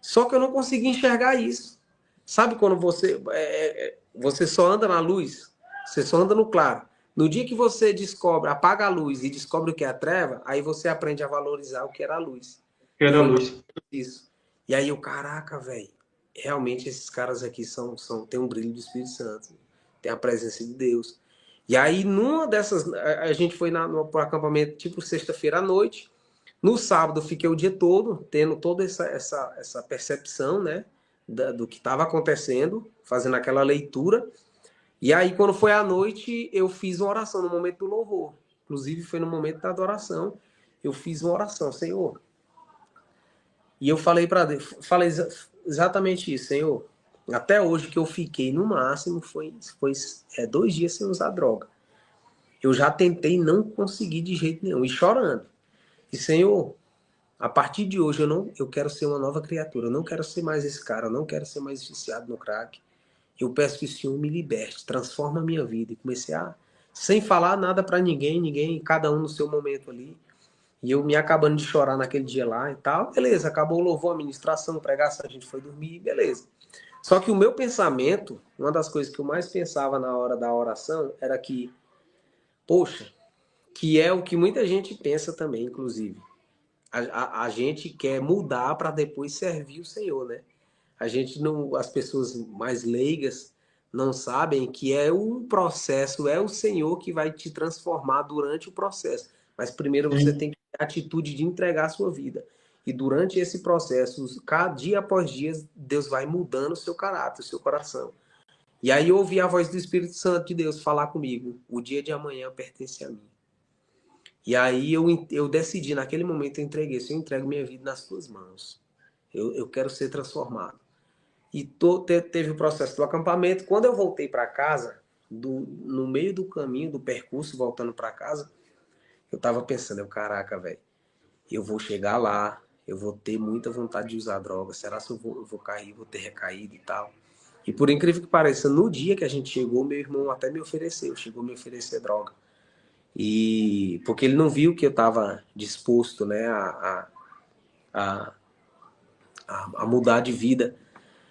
Só que eu não consegui enxergar isso. Sabe quando você só anda na luz? Você só anda no claro. No dia que você descobre, apaga a luz e descobre o que é a treva, aí você aprende a valorizar o que era a luz. Que E era a foi mais luz. ou menos isso. E aí caraca, velho, realmente esses caras aqui tem um brilho do Espírito Santo, tem a presença de Deus. E aí, numa dessas, a gente foi pro acampamento tipo sexta-feira à noite. No sábado, eu fiquei o dia todo tendo toda essa percepção, né, do que estava acontecendo, fazendo aquela leitura. E aí, quando foi à noite, eu fiz uma oração no momento do louvor. Inclusive, foi no momento da adoração. Eu fiz uma oração, Senhor. E eu falei para Deus, exatamente isso, Senhor. Até hoje que eu fiquei no máximo foi 2 dias sem usar droga. Eu já tentei, não consegui de jeito nenhum, e chorando. E Senhor, a partir de hoje eu quero ser uma nova criatura. Eu não quero ser mais esse cara, eu não quero ser mais viciado no crack. Eu peço que o Senhor me liberte, transforma a minha vida. E comecei sem falar nada para ninguém, cada um no seu momento ali. E eu me acabando de chorar naquele dia lá e tal. Beleza, acabou o louvor, a ministração, a pregação, a gente foi dormir, beleza. Só que o meu pensamento, uma das coisas que eu mais pensava na hora da oração, era que, poxa, que é o que muita gente pensa também, inclusive. A gente quer mudar para depois servir o Senhor, né? A gente não, as pessoas mais leigas não sabem que é o processo, é o Senhor que vai te transformar durante o processo. Mas primeiro você Sim. tem que ter a atitude de entregar a sua vida. E durante esse processo, dia após dia, Deus vai mudando o seu caráter, o seu coração. E aí eu ouvi a voz do Espírito Santo de Deus falar comigo: o dia de amanhã pertence a mim. E aí eu decidi, naquele momento eu entreguei: eu entrego minha vida nas tuas mãos. Eu quero ser transformado. E teve o processo do acampamento. Quando eu voltei para casa, no meio do caminho, do percurso, voltando para casa, eu tava pensando, caraca, velho, eu vou chegar lá, eu vou ter muita vontade de usar droga, será que eu vou cair, vou ter recaído e tal? E por incrível que pareça, no dia que a gente chegou, meu irmão até chegou a me oferecer droga. E porque ele não viu que eu estava disposto, né, a, a mudar de vida.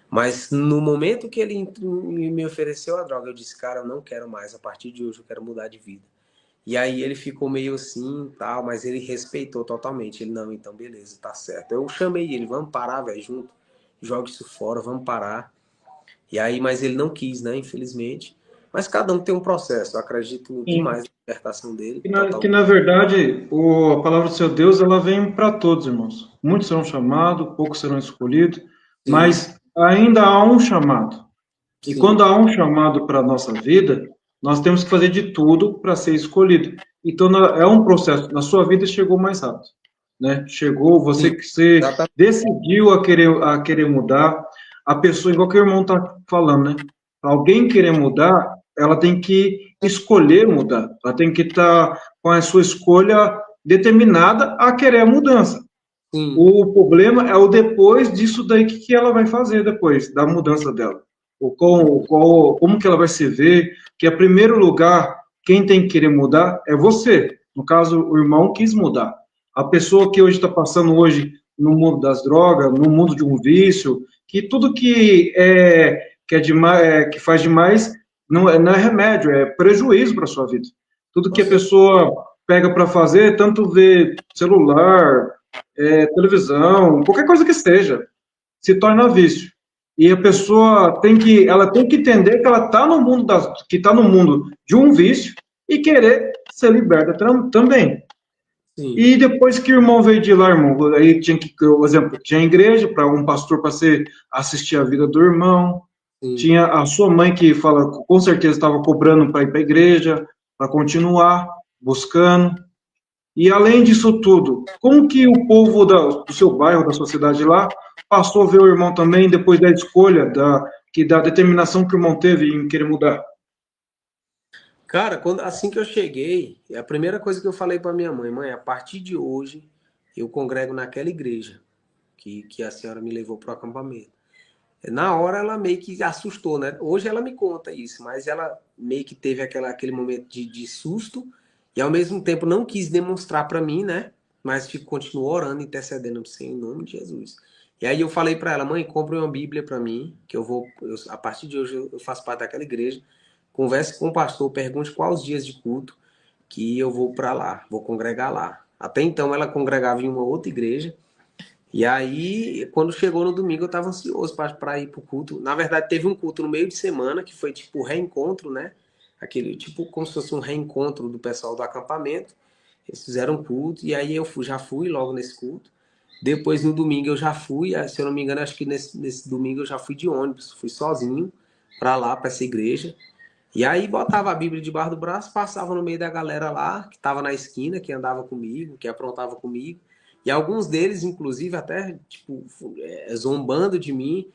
Mas no momento que ele me ofereceu a droga, eu disse, cara, eu não quero mais, a partir de hoje eu quero mudar de vida. E aí ele ficou meio assim, tal, mas ele respeitou totalmente. Ele, não, então beleza, tá certo. Eu chamei ele, vamos parar, velho, junto, joga isso fora, vamos parar. E aí, mas ele não quis, né, infelizmente. Mas cada um tem um processo, eu acredito Sim. demais na libertação dele, Que totalmente. na verdade a palavra do seu Deus ela vem para todos, irmãos. Muitos serão chamados, poucos serão escolhidos, Sim, mas ainda há um chamado. E sim, quando há um chamado para a nossa vida, nós temos que fazer de tudo para ser escolhido. Então é um processo. Na sua vida chegou mais rápido, né? Chegou, sim, você exatamente. decidiu a querer mudar. A pessoa, igual que o irmão está falando, né? Pra alguém querer mudar, ela tem que escolher mudar. Ela tem que estar com a sua escolha determinada a querer a mudança. Sim, O problema é o depois disso daí, que ela vai fazer depois da mudança dela. Como que ela vai se ver, que, em primeiro lugar, quem tem que querer mudar é você. No caso, o irmão quis mudar. A pessoa que hoje está passando hoje no mundo das drogas, no mundo de um vício, que tudo que é demais, que faz demais, não é remédio, é prejuízo para a sua vida. Tudo com que a certeza. pessoa pega para fazer, tanto ver celular, televisão, qualquer coisa que seja, se torna vício. E a pessoa ela tem que entender que ela está no mundo que está no mundo de um vício e querer ser liberta também. Sim, E depois que o irmão veio de lá, irmão, aí tinha que, por exemplo, tinha igreja para um pastor para assistir a vida do irmão, sim. tinha a sua mãe que fala, com certeza estava cobrando para ir para a igreja, para continuar buscando. E além disso tudo, como que o povo do seu bairro, da sua cidade lá, passou a ver o irmão também depois da escolha, da determinação que o irmão teve em querer mudar? Cara, assim que eu cheguei, a primeira coisa que eu falei para minha mãe, mãe, a partir de hoje eu congrego naquela igreja que a senhora me levou para o acampamento. Na hora ela meio que assustou, né? Hoje ela me conta isso, mas ela meio que teve aquele momento de susto e ao mesmo tempo não quis demonstrar para mim, né? Mas continuou orando, intercedendo pro Senhor em nome de Jesus. E aí eu falei para ela, mãe, compre uma Bíblia para mim, que a partir de hoje eu faço parte daquela igreja. Converse com o pastor, pergunte quais os dias de culto que eu vou para lá, vou congregar lá. Até então ela congregava em uma outra igreja. E aí, quando chegou no domingo, eu estava ansioso para ir pro culto. Na verdade, teve um culto no meio de semana, que foi tipo reencontro, né? Aquele, tipo, como se fosse um reencontro do pessoal do acampamento. Eles fizeram um culto, e aí já fui logo nesse culto. Depois, no domingo, eu já fui, se eu não me engano, acho que nesse domingo eu já fui de ônibus, fui sozinho para lá, para essa igreja. E aí botava a Bíblia debaixo do braço, passava no meio da galera lá, que estava na esquina, que andava comigo, que aprontava comigo. E alguns deles, inclusive, até tipo, zombando de mim,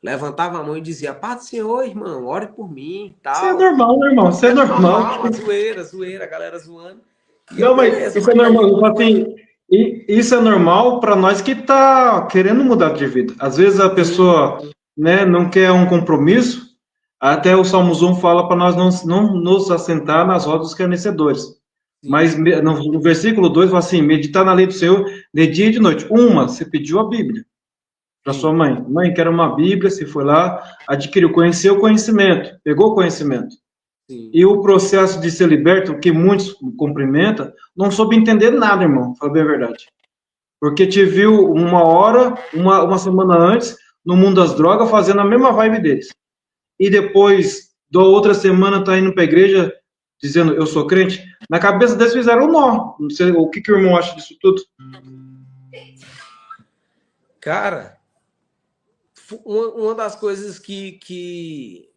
levantava a mão e dizia: Paz do Senhor, irmão, ore por mim, Isso é tal. normal, né, irmão? Isso é É normal. normal, a zoeira, a galera zoando. E eu, Não, mas beleza, isso é mas aí. normal. Assim, isso é normal para nós que tá querendo mudar de vida. Às vezes a Sim, pessoa, né, não quer um compromisso. Até o Salmos 1 fala para nós não nos assentar nas rodas dos escarnecedores. Mas sim, no versículo 2 fala assim: meditar na lei do Senhor de dia e de noite. Uma, você pediu a Bíblia para sua sim, mãe. Mãe, quero uma Bíblia. Você foi lá, adquiriu, conheceu o conhecimento, pegou o conhecimento. sim. E o processo de ser liberto, que muitos cumprimentam, não soube entender nada, irmão, fala bem a verdade. Porque te viu uma hora, uma semana antes, no mundo das drogas, fazendo a mesma vibe deles. E depois, da outra semana, tá indo para a igreja, dizendo, eu sou crente. Na cabeça deles fizeram um nó. Não sei, o que, que o irmão acha disso tudo? Cara, uma das coisas que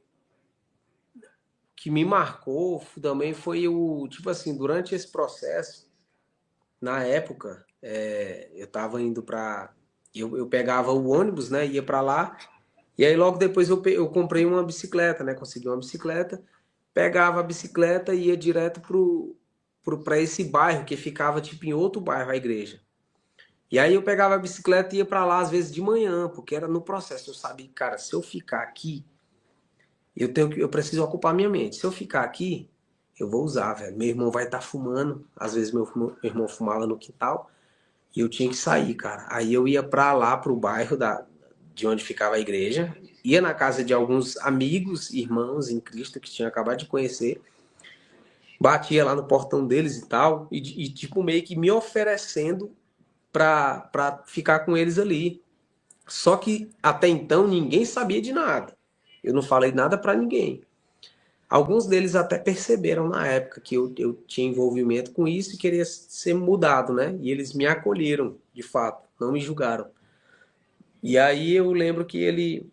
me marcou também foi o, tipo assim, durante esse processo. Na época, eu tava indo pra. Eu pegava o ônibus, né? Ia pra lá. E aí logo depois eu comprei uma bicicleta, né? Consegui uma bicicleta. Pegava a bicicleta e ia direto pra esse bairro, que ficava tipo em outro bairro, a igreja. E aí eu pegava a bicicleta e ia pra lá às vezes de manhã, porque era no processo. Eu sabia, cara, se eu ficar aqui, eu preciso ocupar minha mente. Se eu ficar aqui, eu vou usar, velho. Meu irmão vai estar fumando. Às vezes meu irmão fumava no quintal. E eu tinha que sair, cara. Aí eu ia pra lá, pro bairro de onde ficava a igreja, ia na casa de alguns amigos, irmãos em Cristo que tinha acabado de conhecer, batia lá no portão deles e tal, e tipo meio que me oferecendo pra ficar com eles ali. Só que até então ninguém sabia de nada. Eu não falei nada pra ninguém. Alguns deles até perceberam na época que eu tinha envolvimento com isso e queria ser mudado, né? E eles me acolheram, de fato, não me julgaram. E aí eu lembro que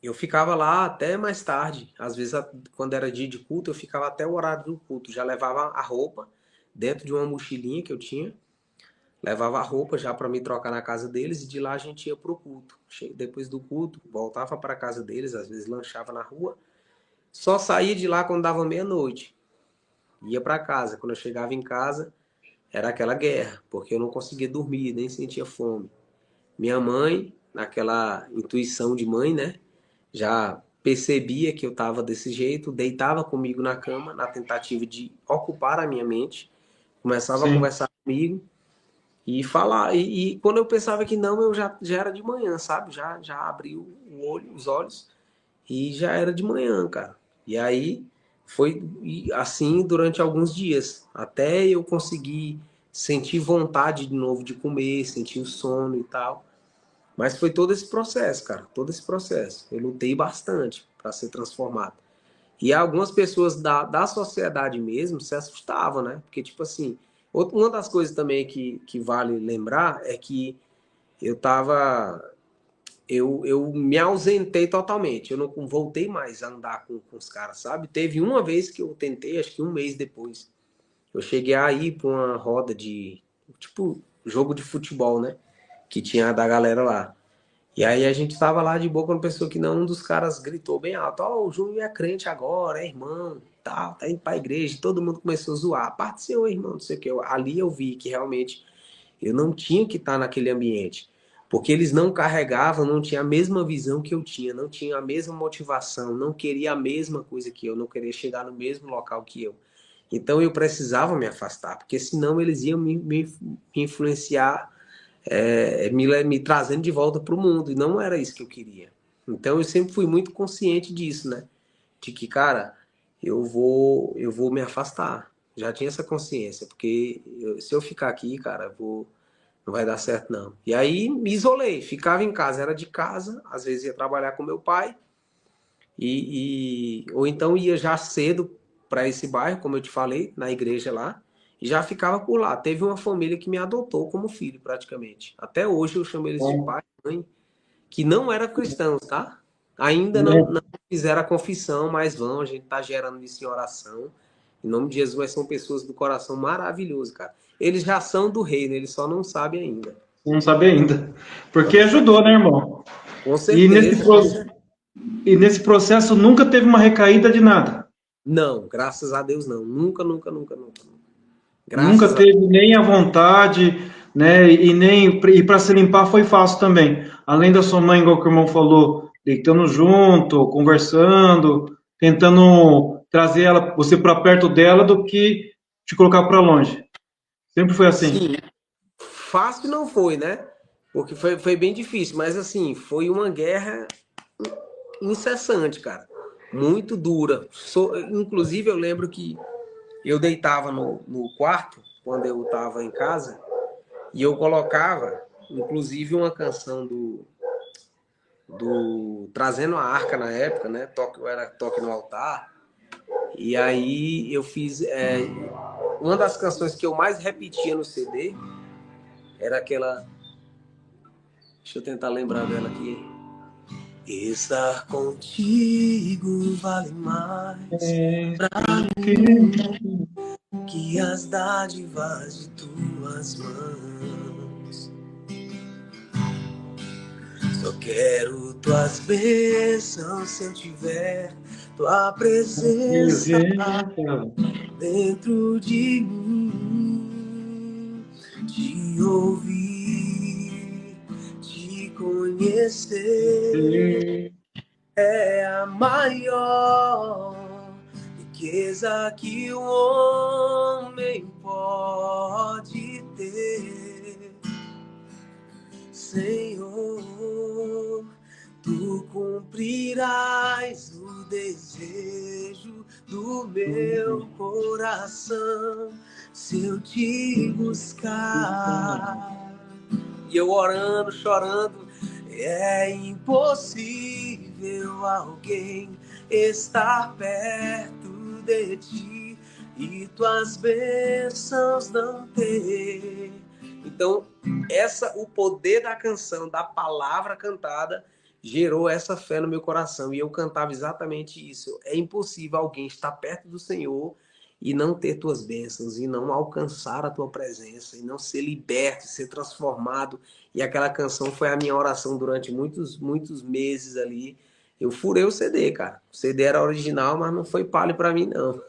eu ficava lá até mais tarde. Às vezes, quando era dia de culto, eu ficava até o horário do culto. Já levava a roupa dentro de uma mochilinha que eu tinha. Levava a roupa já para me trocar na casa deles e de lá a gente ia pro culto. Depois do culto, voltava para casa deles, às vezes lanchava na rua. Só saía de lá quando dava meia-noite. Ia para casa. Quando eu chegava em casa, era aquela guerra, porque eu não conseguia dormir, nem sentia fome. Minha mãe, naquela intuição de mãe, né? Já percebia que eu estava desse jeito, deitava comigo na cama, na tentativa de ocupar a minha mente, começava a Sim. conversar comigo e falar. E quando eu pensava que não, eu já era de manhã, sabe? Já abri o olho, os olhos e já era de manhã, cara. E aí foi assim durante alguns dias, até eu conseguir sentir vontade de novo de comer, sentir o sono e tal. Mas foi todo esse processo, cara, todo esse processo. Eu lutei bastante para ser transformado. E algumas pessoas da sociedade mesmo se assustavam, né? Porque, tipo assim, uma das coisas também que vale lembrar é que eu tava. Eu me ausentei totalmente. Eu não voltei mais a andar com os caras, sabe? Teve uma vez que eu tentei, acho que um mês depois. Eu cheguei a ir para uma roda de. Tipo, jogo de futebol, né? Que tinha da galera lá. E aí a gente tava lá de boa quando pensou que não, um dos caras gritou bem alto, ó, o Júnior é crente agora, é irmão, tal, tá indo pra igreja, e todo mundo começou a zoar, parte seu irmão, não sei o que. Ali eu vi que realmente eu não tinha que estar naquele ambiente. Porque eles não carregavam, não tinha a mesma visão que eu tinha, não tinha a mesma motivação, não queria a mesma coisa que eu, não queria chegar no mesmo local que eu. Então eu precisava me afastar, porque senão eles iam me influenciar, me trazendo de volta para o mundo, e não era isso que eu queria. Então eu sempre fui muito consciente disso, né? De que, cara, eu vou me afastar. Já tinha essa consciência, porque se eu ficar aqui, cara, não vai dar certo não. E aí me isolei, ficava em casa, era de casa, às vezes ia trabalhar com meu pai, ou então ia já cedo para esse bairro, como eu te falei, na igreja lá, e já ficava por lá. Teve uma família que me adotou como filho, praticamente. Até hoje eu chamo eles de Bom, pai e mãe, que não eram cristãos, tá? Ainda né? não fizeram a confissão, mas vão, a gente tá gerando isso em oração. Em nome de Jesus, mas são pessoas do coração maravilhoso, cara. Eles já são do reino, eles só não sabem ainda. Não sabe ainda. Só Porque não sabem. ajudou, né, irmão? Com E certeza. e nesse processo nunca teve uma recaída de nada. Não, graças a Deus não. Nunca, nunca, nunca, nunca. Nunca Graças a teve nem a vontade, né? E nem e para se limpar foi fácil também. Além da sua mãe, igual que o irmão falou, deitando junto, conversando, tentando trazer ela, você para perto dela do que te colocar para longe. Sempre foi assim. Sim, fácil não foi, né? Porque foi bem difícil, mas assim, foi uma guerra incessante, cara. Muito dura. Inclusive, eu lembro que eu deitava no quarto, quando eu estava em casa, e eu colocava, inclusive, uma canção do Trazendo a Arca na época, né? Era Toque no Altar. E aí eu fiz. Uma das canções que eu mais repetia no CD era aquela. Deixa eu tentar lembrar dela aqui. Estar contigo vale mais pra mim que as dádivas de tuas mãos. Só quero tuas bênçãos se eu tiver tua presença dentro de mim. Te ouvir, te conhecer é a maior riqueza que o homem pode ter. Senhor, tu cumprirás o desejo do meu coração se eu te buscar. E eu orando, chorando, é impossível alguém estar perto de ti e tuas bênçãos não ter. Então, o poder da canção, da palavra cantada, gerou essa fé no meu coração. E eu cantava exatamente isso. É impossível alguém estar perto do Senhor e não ter tuas bênçãos, e não alcançar a tua presença, e não ser liberto, ser transformado. E aquela canção foi a minha oração durante muitos, muitos meses ali. Eu furei o CD, cara. O CD era original, mas não foi palha para mim, não.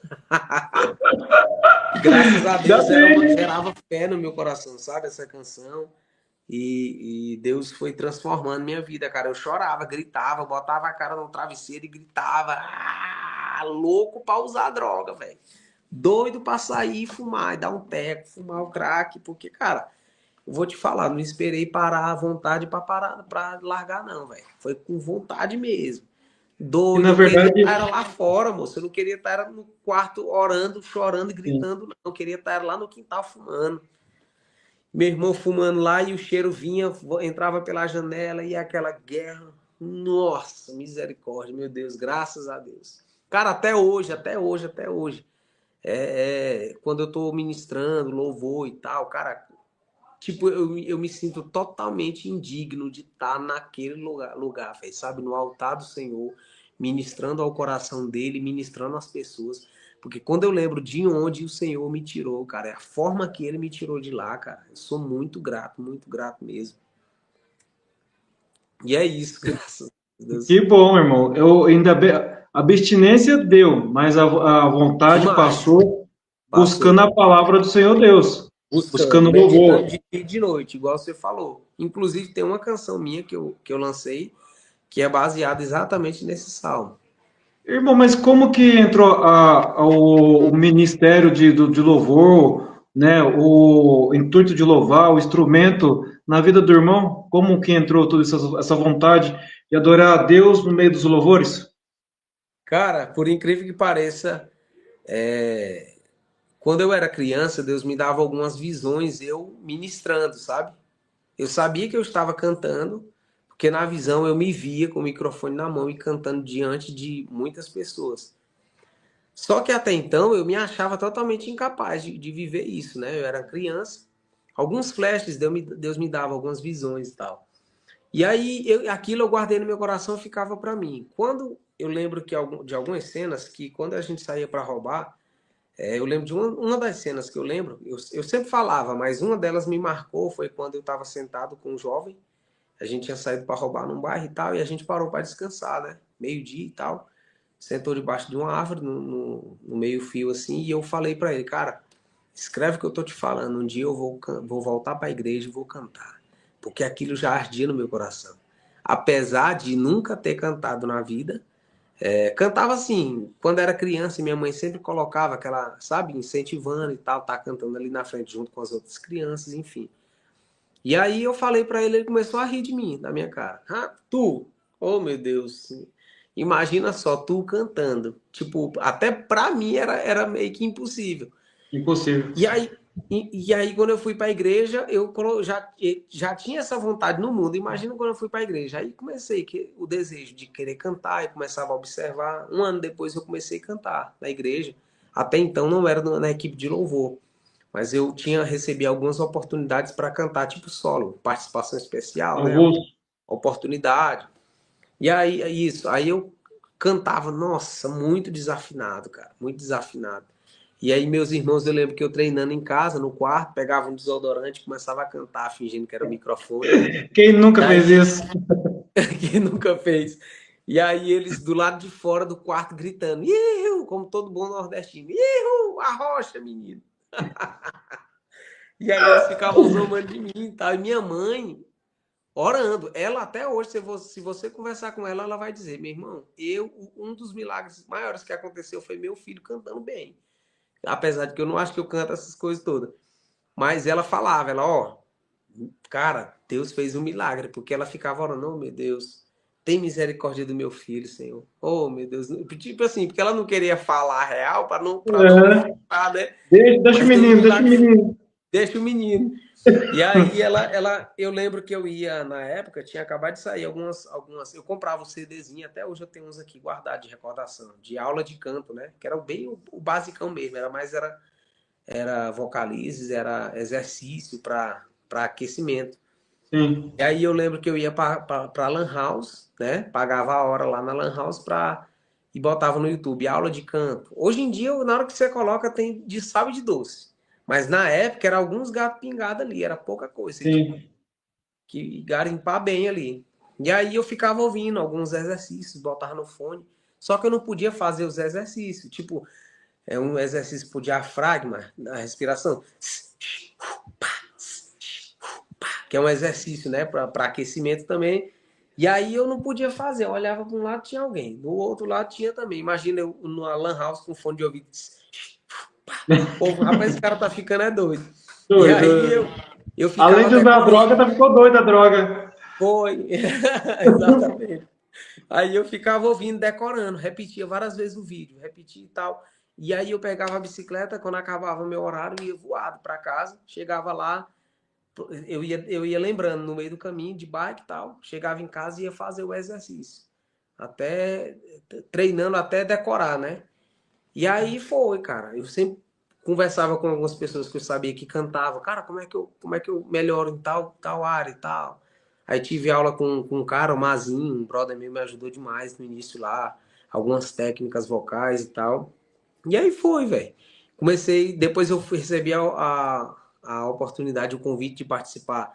Graças a Deus gerava fé no meu coração, sabe? Essa canção. E Deus foi transformando minha vida, cara. Eu chorava, gritava, botava a cara no travesseiro e gritava. Louco pra usar droga, velho. Doido pra sair e fumar, e dar um teco, fumar o crack. Porque, cara, eu vou te falar, não esperei parar à vontade pra parar, pra largar, não, velho. Foi com vontade mesmo. E Doido, na eu queria verdade, estar lá fora, moço. Eu não queria estar no quarto orando, chorando e sim. gritando, não. Eu queria estar lá no quintal fumando. Meu irmão fumando lá e o cheiro vinha, entrava pela janela e aquela guerra. Nossa, misericórdia, meu Deus, graças a Deus. Cara, até hoje, até hoje, até hoje. Quando eu tô ministrando, louvor e tal, cara, tipo, eu me sinto totalmente indigno de estar naquele lugar, véio, sabe? No altar do Senhor, ministrando ao coração dele, ministrando às pessoas. Porque quando eu lembro de onde o Senhor me tirou, cara, é a forma que ele me tirou de lá, cara, eu sou muito grato mesmo. E é isso, graças a Deus. Que bom, irmão. Eu ainda a abstinência deu, mas a vontade Demais. passou buscando Passou. a palavra do Senhor Deus. Buscando, buscando meditando louvor. de dia e de noite, igual você falou. Inclusive, tem uma canção minha que eu lancei que é baseada exatamente nesse salmo. Irmão, mas como que entrou o ministério de louvor, né? O intuito de louvar, o instrumento na vida do irmão? Como que entrou toda essa vontade de adorar a Deus no meio dos louvores? Cara, por incrível que pareça, é, quando eu era criança, Deus me dava algumas visões, eu ministrando, sabe? Eu sabia que eu estava cantando, porque na visão eu me via com o microfone na mão e cantando diante de muitas pessoas. Só que até então eu me achava totalmente incapaz de viver isso, né? Eu era criança, alguns flashes, Deus me dava algumas visões e tal. E aí aquilo eu guardei no meu coração e ficava para mim. Quando eu lembro de algumas cenas que quando a gente saía para roubar, eu lembro de uma das cenas que eu lembro, eu sempre falava, mas uma delas me marcou, foi quando eu estava sentado com um jovem, a gente tinha saído para roubar num bairro e tal, e a gente parou para descansar, né? Meio-dia e tal, sentou debaixo de uma árvore, no meio-fio assim, e eu falei para ele, cara, escreve o que eu tô te falando, um dia eu vou voltar para a igreja e vou cantar, porque aquilo já ardia no meu coração. Apesar de nunca ter cantado na vida, cantava assim, quando era criança, e minha mãe sempre colocava aquela, sabe, incentivando e tal, tá cantando ali na frente junto com as outras crianças, enfim. E aí eu falei pra ele, ele começou a rir de mim, na minha cara. Ah, tu, oh meu Deus, imagina só, tu cantando. Tipo, até pra mim era meio que impossível. Impossível. E aí, e aí quando eu fui para a igreja, já tinha essa vontade no mundo. Imagina quando eu fui para a igreja. Aí comecei o desejo de querer cantar, eu começava a observar. Um ano depois eu comecei a cantar na igreja. Até então não era na equipe de louvor, mas eu tinha recebi algumas oportunidades para cantar tipo solo, participação especial, né? Louvor. Oportunidade. E aí aí eu cantava, nossa, muito desafinado, cara, muito desafinado. E aí meus irmãos, eu lembro que eu treinando em casa, no quarto, pegava um desodorante e começava a cantar, fingindo que era o microfone. Quem E nunca fez aí, isso? quem nunca fez? E aí eles do lado de fora do quarto gritando, Ihu! Como todo bom nordestino, Ihu! A rocha, menino. E aí eles ficavam zombando de mim e tal. E minha mãe orando. Ela até hoje, se você conversar com ela, ela vai dizer, meu irmão, um dos milagres maiores que aconteceu foi meu filho cantando bem. Apesar de que eu não acho que eu canto essas coisas todas. Mas ela falava, ó, cara, Deus fez um milagre, porque ela ficava orando, oh meu Deus, tem misericórdia do meu filho, Senhor. Oh meu Deus, tipo assim, porque ela não queria falar a real para não me Uhum. frustrar, né? Deixa o Mas teve um menino, deixa o milagre, menino. deixa o menino. E aí eu lembro que eu ia na época, tinha acabado de sair eu comprava um CDzinho, até hoje eu tenho uns aqui guardados de recordação, de aula de canto, né? Que era bem o basicão mesmo, era vocalizes, era exercício para aquecimento. Sim. E aí eu lembro que eu ia para Lan House, né? Pagava a hora lá na Lan House e botava no YouTube aula de canto. Hoje em dia, na hora que você coloca, tem de sal e de doce. Mas na época era alguns gatos pingados ali, era pouca coisa. Você tinha Sim. que garimpar bem ali. E aí eu ficava ouvindo alguns exercícios, botava no fone. Só que eu não podia fazer os exercícios. Tipo, é um exercício pro diafragma, na respiração. Que é um exercício, né, para aquecimento também. E aí eu não podia fazer, eu olhava para um lado tinha alguém, do outro lado tinha também. Imagina eu numa lan house com fone de ouvido. Pô, rapaz, esse cara tá ficando doido. E aí Doido. eu Além ficava de usar a droga, decorando. tá ficou doida a droga. Foi, exatamente. Aí eu ficava ouvindo, decorando, repetia várias vezes o vídeo, repetia e tal. E aí eu pegava a bicicleta, quando acabava o meu horário, ia voado para casa, chegava lá, eu ia lembrando no meio do caminho, de bike e tal, chegava em casa e ia fazer o exercício. Até treinando até decorar, né? E aí foi, cara. Eu sempre conversava com algumas pessoas que eu sabia que cantavam. Cara, como é que eu melhoro em tal área e tal? Aí tive aula com um cara, o Mazinho, um brother meu, me ajudou demais no início lá, algumas técnicas vocais e tal. E aí foi, velho. Comecei, depois recebi a oportunidade, o convite de participar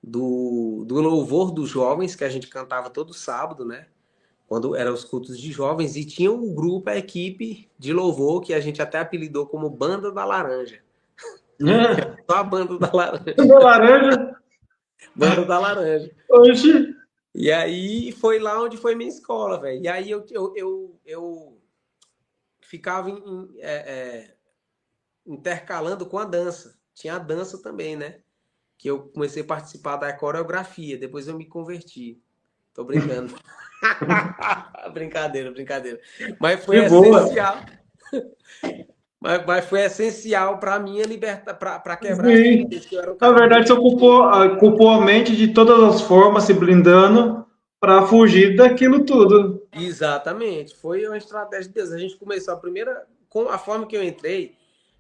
do Louvor dos Jovens, que a gente cantava todo sábado, né? Quando eram os cultos de jovens, e tinha um grupo, a equipe de louvor, que a gente até apelidou como Banda da Laranja. É. Só a banda da laranja. Da laranja. Banda da laranja. Oxi. E aí foi lá onde foi minha escola, velho. E aí eu ficava intercalando com a dança. Tinha a dança também, né? Que eu comecei a participar da coreografia. Depois eu me converti. Tô brincando. Brincadeira, brincadeira. Mas foi Que boa. essencial. Mas foi essencial para minha libertar, para quebrar as Sim. timidez, que eu era um Na cara verdade, você muito. ocupou a mente de todas as formas, se blindando para fugir daquilo tudo. Exatamente. Foi uma estratégia de Deus. A gente começou a primeira. Com a forma que eu entrei,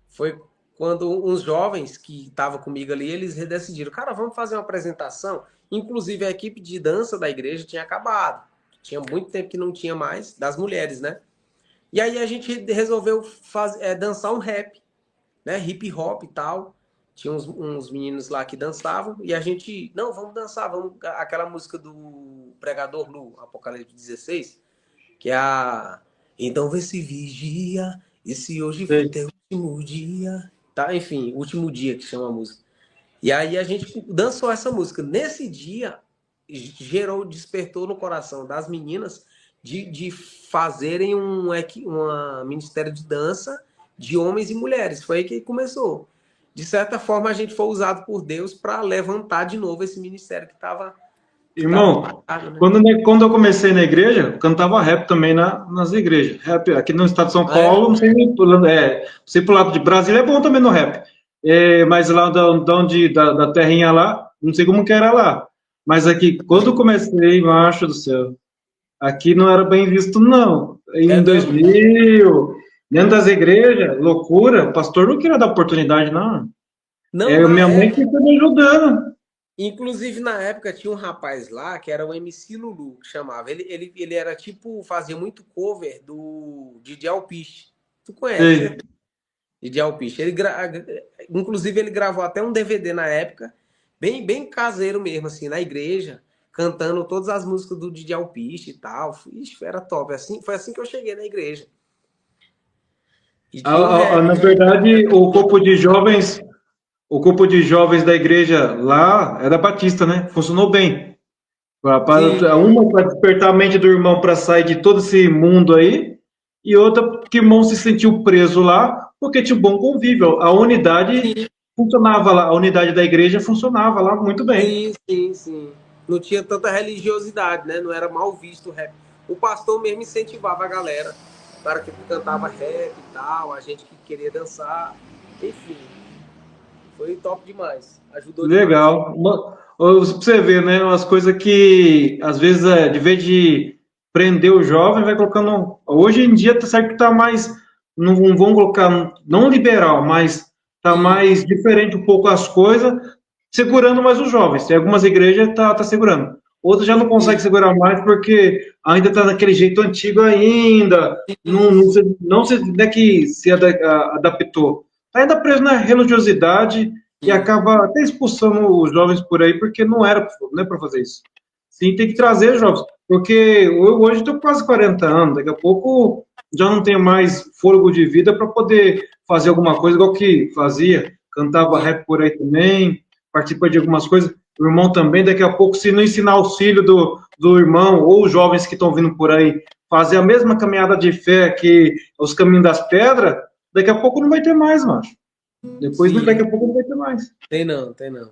foi quando uns jovens que estavam comigo ali, eles decidiram, cara, vamos fazer uma apresentação. Inclusive, a equipe de dança da igreja tinha acabado. Tinha muito tempo que não tinha mais, das mulheres, né? E aí a gente resolveu dançar um rap, né? Hip hop e tal. Tinha uns meninos lá que dançavam e a gente, não, vamos dançar, vamos aquela música do Pregador Lu, Apocalipse 16, que é a então vê se vigia, e se hoje for Sei. teu último dia, tá? Enfim, último dia que chama a música. E aí a gente dançou essa música. Nesse dia despertou no coração das meninas de fazerem um ministério de dança de homens e mulheres. Foi aí que começou. De certa forma, a gente foi usado por Deus para levantar de novo esse ministério que estava Irmão, parado, né? quando eu comecei na igreja, eu cantava rap também nas igrejas. Rap, aqui no estado de São Ah, é? Paulo, não sei, sei pro lado de Brasília é bom também no rap. Mas lá da terrinha lá, não sei como que era lá. Mas aqui, quando eu comecei, macho do céu, aqui não era bem visto, não. É Em não? 2000, dentro das igrejas, loucura, o pastor não queria dar oportunidade, não. Não, na Minha mãe que época, foi me ajudando. inclusive na época tinha um rapaz lá que era o MC Lulu, que chamava. Ele era tipo, fazia muito cover do Didi Alpiste. Tu conhece, Sei. né? Didi Alpiste. Inclusive ele gravou até um DVD na época, bem caseiro mesmo, assim, na igreja, cantando todas as músicas do Didi Alpiste e tal. Ixi, era top. Foi assim que eu cheguei na igreja. E tinha um rap, Na né? verdade, o corpo de jovens da igreja lá era batista, né? Funcionou bem. Sim, Uma para despertar a mente do irmão para sair de todo esse mundo aí, e outra que o irmão se sentiu preso lá, porque tinha um bom convívio. A unidade sim, funcionava lá, a unidade da igreja funcionava lá muito bem. sim. Não tinha tanta religiosidade, né? Não era mal visto o rap. O pastor mesmo incentivava a galera, para que cantava rap e tal, a gente que queria dançar. Enfim, foi top demais. Ajudou demais. Legal. Pra você ver, né? Umas coisas que, às vezes, de vez de prender o jovem, vai colocando. Hoje em dia, tá certo que tá mais. Não vão colocar, não liberal, mas tá Sim, mais diferente um pouco as coisas, segurando mais os jovens. Tem algumas igrejas tá segurando. Outras já não conseguem sim, segurar mais porque ainda tá naquele jeito antigo ainda. sim, Não se, não é que se adaptou. Tá ainda preso na religiosidade e sim. acaba até expulsando os jovens por aí, porque não é para fazer isso. Sim, tem que trazer jovens, porque eu hoje estou quase 40 anos, daqui a pouco já não tenho mais fôlego de vida para poder fazer alguma coisa igual que fazia, cantava Sim. rap por aí também, participa de algumas coisas, o irmão também, daqui a pouco, se não ensinar o filho do irmão ou os jovens que estão vindo por aí fazer a mesma caminhada de fé que os caminhos das pedras, daqui a pouco não vai ter mais, mano. Depois, Sim. daqui a pouco, não vai ter mais. Tem não, tem não.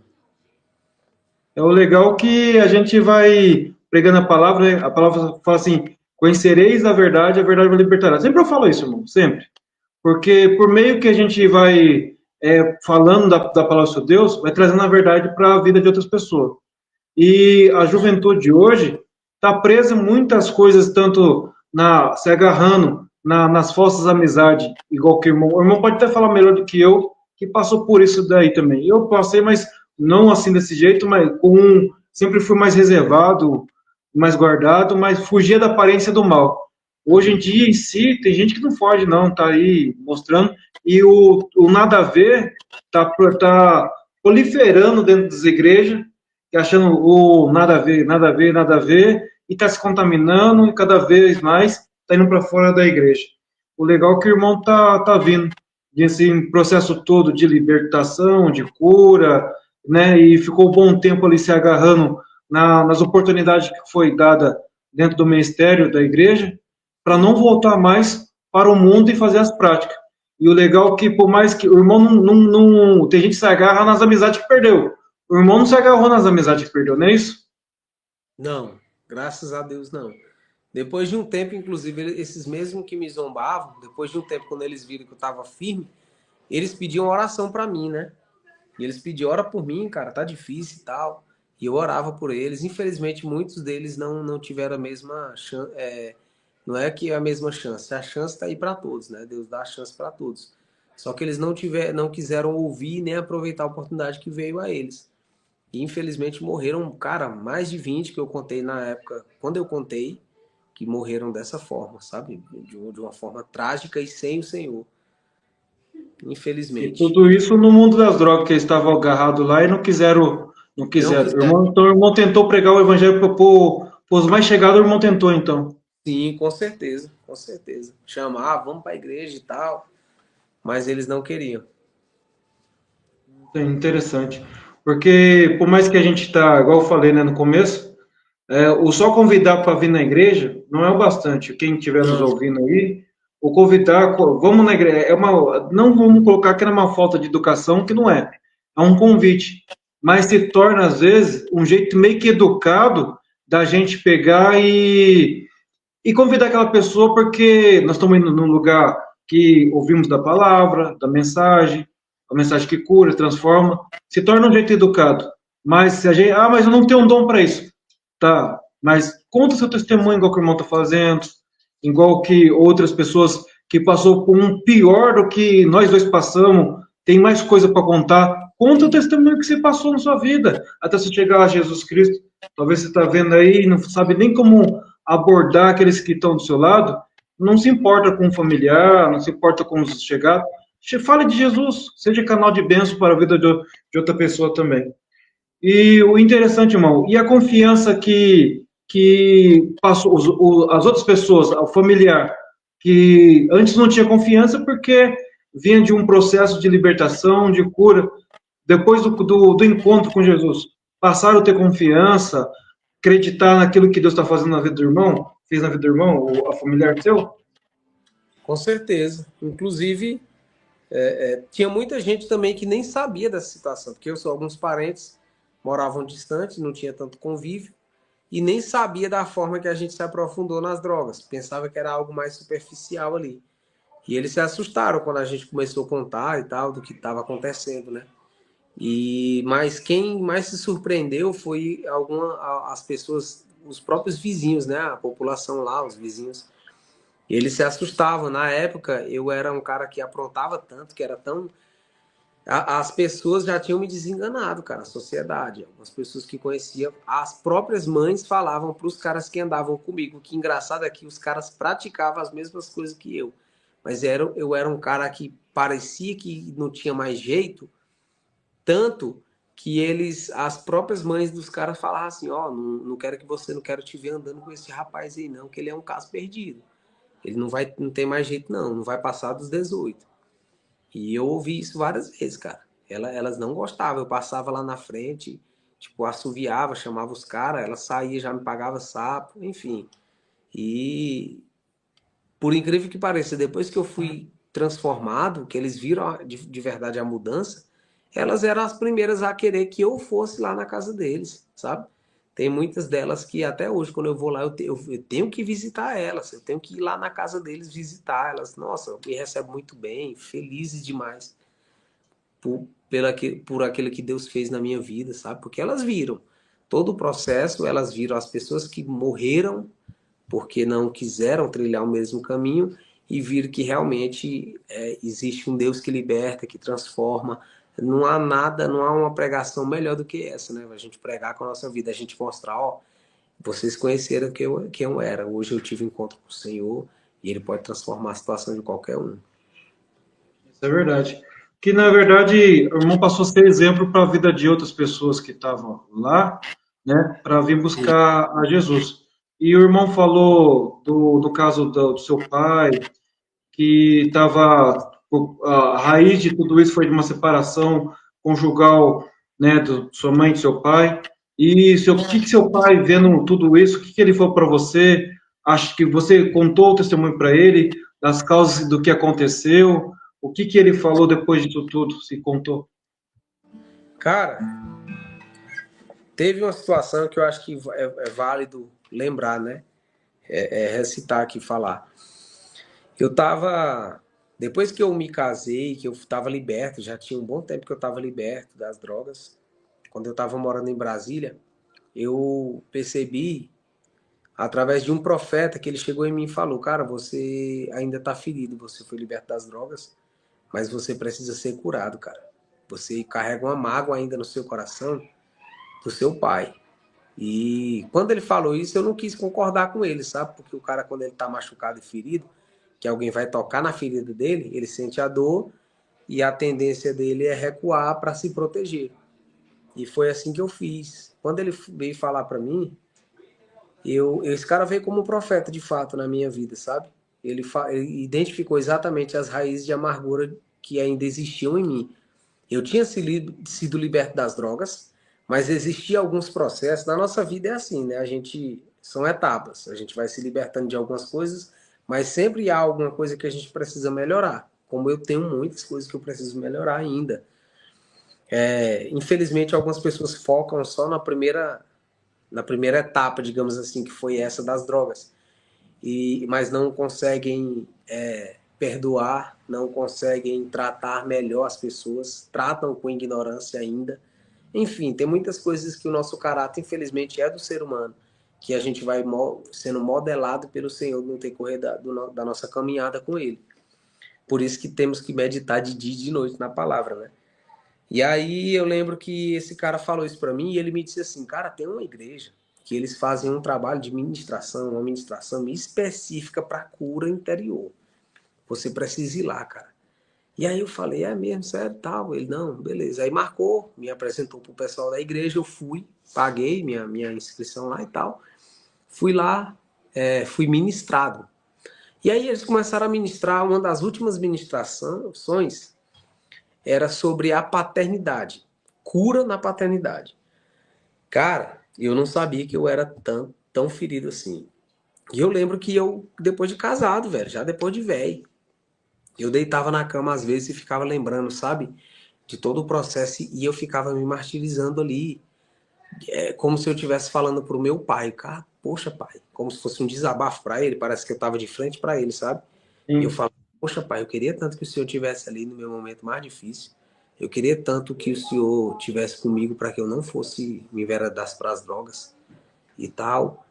É o legal que a gente vai pregando a palavra, né? A palavra fala assim: conhecereis a verdade vai libertar. Sempre eu falo isso, irmão, sempre. Porque por meio que a gente vai falando da palavra de Deus, vai trazendo a verdade para a vida de outras pessoas. E a juventude de hoje está presa em muitas coisas, tanto se agarrando nas falsas amizades, igual que o irmão. O irmão pode até falar melhor do que eu, que passou por isso daí também. Eu passei, mas não assim desse jeito, mas sempre fui mais reservado, mais guardado, mas fugia da aparência do mal. Hoje em Uhum. dia, em si, tem gente que não foge, não, tá aí mostrando, e o nada a ver tá proliferando dentro das igrejas, achando o nada a ver, nada a ver, e está se contaminando e cada vez mais está indo para fora da igreja. O legal é que o irmão tá vindo. desse processo todo de libertação, de cura, né? E ficou um bom tempo ali se agarrando nas oportunidades que foi dada dentro do ministério da igreja, para não voltar mais para o mundo e fazer as práticas. E o legal é que, por mais que o irmão tem gente que se agarra nas amizades que perdeu. O irmão não se agarrou nas amizades que perdeu, não é isso? Não, graças a Deus não. Depois de um tempo, inclusive, esses mesmos que me zombavam, depois de um tempo, quando eles viram que eu estava firme, eles pediam oração para mim, né? E eles pediam, ora por mim, cara, tá difícil e tal. E eu orava por eles. Infelizmente, muitos deles não tiveram a mesma chance. Não é que é a mesma chance. A chance está aí para todos, né? Deus dá a chance para todos. Só que eles não quiseram ouvir nem aproveitar a oportunidade que veio a eles. E infelizmente morreram, cara, mais de 20 que eu contei na época, quando eu contei, que morreram dessa forma, sabe? De uma forma trágica e sem o Senhor. E Infelizmente. tudo isso no mundo das drogas, que eles estavam agarrados lá e não quiseram, não Não quiseram. quiseram. Então o irmão tentou pregar o evangelho para os mais chegados, o irmão tentou, então. Sim, com certeza, com certeza. Chamar, vamos para a igreja e tal, mas eles não queriam. É interessante. Porque, por mais que a gente está, igual eu falei, né, no começo, o só convidar para vir na igreja não é o bastante. Quem estiver nos Não, ouvindo aí, o convidar, vamos na igreja, não vamos colocar que era uma falta de educação, que não é. É um convite. Mas se torna, às vezes, um jeito meio que educado da gente pegar e convidar aquela pessoa, porque nós estamos indo num lugar que ouvimos da palavra, da mensagem, a mensagem que cura, transforma, se torna um jeito educado. Mas se a gente, mas eu não tenho um dom para isso. Tá, mas conta seu testemunho, igual que o irmão está fazendo, igual que outras pessoas que passou por um pior do que nós dois passamos, tem mais coisa para contar. Conta o testemunho que você passou na sua vida, até você chegar a Jesus Cristo. Talvez você está vendo aí e não sabe nem como abordar aqueles que estão do seu lado, não se importa com o familiar, não se importa com os chegados. Fale de Jesus, seja canal de bênção para a vida de outra pessoa também. E o interessante, irmão, e a confiança que passou as outras pessoas, o familiar, que antes não tinha confiança porque vinha de um processo de libertação, de cura, depois do encontro com Jesus, passaram a ter confiança, acreditar naquilo que Deus está fazendo na vida do irmão, fez na vida do irmão, ou a familiar seu? com certeza. Inclusive, tinha muita gente também que nem sabia dessa situação, porque alguns parentes moravam distantes, não tinha tanto convívio, e nem sabia da forma que a gente se aprofundou nas drogas. Pensava que era algo mais superficial ali. E eles se assustaram quando a gente começou a contar e tal, do que estava acontecendo, né? Mas quem mais se surpreendeu foi as pessoas, os próprios vizinhos, né? A população lá, os vizinhos. Eles se assustavam. Na época, eu era um cara que aprontava tanto, que era tão. As pessoas já tinham me desenganado, cara, a sociedade. Algumas pessoas que conheciam, as próprias mães falavam para os caras que andavam comigo. Que engraçado é que os caras praticavam as mesmas coisas que eu. Mas eu era um cara que parecia que não tinha mais jeito, tanto que as próprias mães dos caras falavam assim, não quero que você, não quero te ver andando com esse rapaz aí não, que ele é um caso perdido. Ele não tem mais jeito não vai passar dos 18. E eu ouvi isso várias vezes, cara. Elas não gostavam, eu passava lá na frente, tipo, assoviava, chamava os caras, ela saía, já me pagava sapo, enfim. E por incrível que pareça, depois que eu fui transformado, que eles viram de verdade a mudança, elas eram as primeiras a querer que eu fosse lá na casa deles, sabe? Tem muitas delas que até hoje, quando eu vou lá, eu tenho que visitar elas, eu tenho que ir lá na casa deles visitar elas. Nossa, me recebem muito bem, felizes demais por aquilo que Deus fez na minha vida, sabe? Porque elas viram todo o processo, elas viram as pessoas que morreram porque não quiseram trilhar o mesmo caminho e viram que realmente existe um Deus que liberta, que transforma. Não há nada, não há uma pregação melhor do que essa, né? A gente pregar com a nossa vida, a gente mostrar, vocês conheceram quem eu era. Hoje eu tive encontro com o Senhor e Ele pode transformar a situação de qualquer um. Isso é verdade. Que, na verdade, o irmão passou a ser exemplo para a vida de outras pessoas que estavam lá, né, para vir Sim. buscar a Jesus. E o irmão falou do caso do seu pai, que estava A raiz de tudo isso foi de uma separação conjugal, né, de sua mãe e do seu pai. E o que seu pai, vendo tudo isso, o que ele falou para você? Acho que você contou o testemunho para ele das causas do que aconteceu. O que ele falou depois disso tudo? Se contou? Cara, teve uma situação que eu acho que é válido lembrar, né? Recitar aqui, falar. Eu tava. Depois que eu me casei, que eu tava liberto, já tinha um bom tempo que eu tava liberto das drogas. Quando eu tava morando em Brasília, eu percebi, através de um profeta, que ele chegou em mim e falou: Cara, você ainda tá ferido, você foi liberto das drogas, mas você precisa ser curado, cara. Você carrega uma mágoa ainda no seu coração do seu pai. E quando ele falou isso, eu não quis concordar com ele, sabe? Porque o cara, quando ele tá machucado e ferido, que alguém vai tocar na ferida dele, ele sente a dor e a tendência dele é recuar para se proteger. E foi assim que eu fiz. Quando ele veio falar para mim, esse cara veio como um profeta de fato na minha vida, sabe? Ele identificou exatamente as raízes de amargura que ainda existiam em mim. Eu tinha sido liberto das drogas, mas existia alguns processos. Na nossa vida é assim, né? São etapas. A gente vai se libertando de algumas coisas, mas sempre há alguma coisa que a gente precisa melhorar. Como eu tenho muitas coisas que eu preciso melhorar ainda. Infelizmente, algumas pessoas focam só na primeira etapa, digamos assim, que foi essa das drogas. Mas não conseguem perdoar, não conseguem tratar melhor as pessoas, tratam com ignorância ainda. Enfim, tem muitas coisas que o nosso caráter, infelizmente, é do ser humano, que a gente vai sendo modelado pelo Senhor no decorrer da nossa caminhada com Ele. Por isso que temos que meditar de dia e de noite na palavra, né? E aí eu lembro que esse cara falou isso para mim e ele me disse assim, cara, tem uma igreja que eles fazem um trabalho de ministração, uma ministração específica para cura interior. Você precisa ir lá, cara. E aí eu falei, é mesmo, sério, tal. Ele, não, beleza. Aí marcou, me apresentou pro pessoal da igreja, eu fui, paguei minha inscrição lá e tal. Fui lá, fui ministrado. E aí eles começaram a ministrar, uma das últimas ministrações era sobre a paternidade, cura na paternidade. Cara, eu não sabia que eu era tão ferido assim. E eu lembro que depois de casado, velho, já depois de velho, eu deitava na cama às vezes e ficava lembrando, sabe? De todo o processo e eu ficava me martirizando ali. É como se eu estivesse falando pro meu pai, cara, poxa pai, como se fosse um desabafo para ele, parece que eu tava de frente para ele, sabe? E eu Sim. falo, poxa pai, eu queria tanto que o senhor estivesse ali no meu momento mais difícil. Eu queria tanto que o senhor estivesse comigo para que eu não fosse me enveredar para as drogas e tal.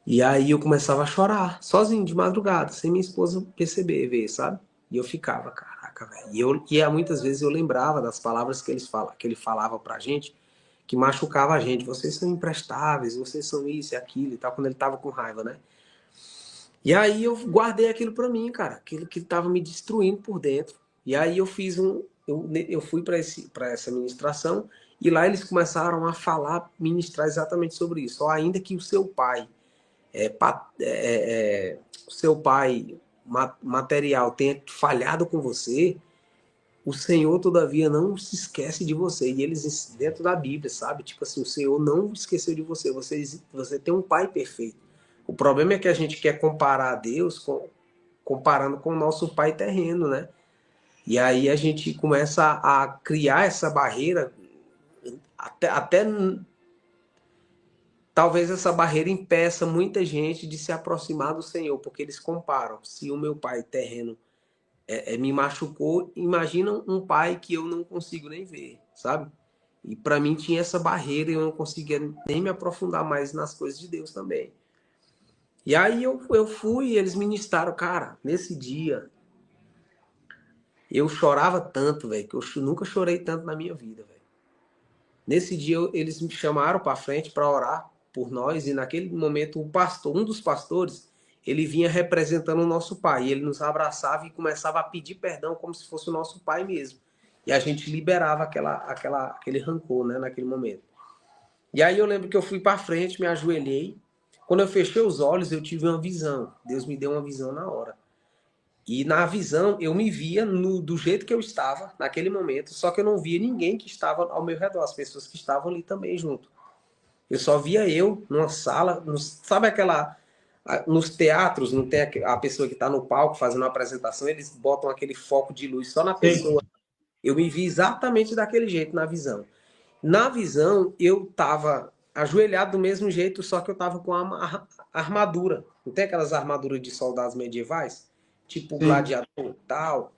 E aí eu começava a chorar, sozinho, de madrugada, sem minha esposa perceber, ver, sabe? E eu ficava, caraca, velho. Muitas vezes eu lembrava das palavras que ele falava pra gente, que machucava a gente. Vocês são imprestáveis, vocês são isso e aquilo e tal, quando ele tava com raiva, né? E aí eu guardei aquilo pra mim, cara, aquilo que tava me destruindo por dentro. E aí eu fiz eu fui para essa ministração e lá eles começaram a falar, ministrar exatamente sobre isso. Ó, ainda que o seu pai o seu pai material tenha falhado com você, o Senhor, todavia, não se esquece de você. E eles, dentro da Bíblia, sabe? Tipo assim, o Senhor não esqueceu de você. Você tem um pai perfeito. O problema é que a gente quer comparar a Deus comparando com o nosso pai terreno, né? E aí a gente começa a criar essa barreira, até talvez essa barreira impeça muita gente de se aproximar do Senhor, porque eles comparam. Se o meu pai terreno me machucou, imagina um pai que eu não consigo nem ver, sabe? E para mim tinha essa barreira e eu não conseguia nem me aprofundar mais nas coisas de Deus também. E aí eu fui e eles ministraram, cara, nesse dia eu chorava tanto, velho, que eu nunca chorei tanto na minha vida, velho. Nesse dia eles me chamaram para frente para orar por nós e naquele momento o pastor, um dos pastores, ele vinha representando o nosso pai. E ele nos abraçava e começava a pedir perdão como se fosse o nosso pai mesmo. E a gente liberava aquele rancor, né, naquele momento. E aí eu lembro que eu fui para frente, me ajoelhei. Quando eu fechei os olhos, eu tive uma visão. Deus me deu uma visão na hora. E na visão, eu me via do jeito que eu estava naquele momento, só que eu não via ninguém que estava ao meu redor, as pessoas que estavam ali também junto. Eu só via eu numa sala, sabe aquela. Nos teatros, não tem a pessoa que está no palco fazendo uma apresentação, eles botam aquele foco de luz só na Sim, pessoa. Eu me vi exatamente daquele jeito na visão. Na visão, eu estava ajoelhado do mesmo jeito, só que eu estava com a armadura. Não tem aquelas armaduras de soldados medievais? Tipo sim. gladiador e tal,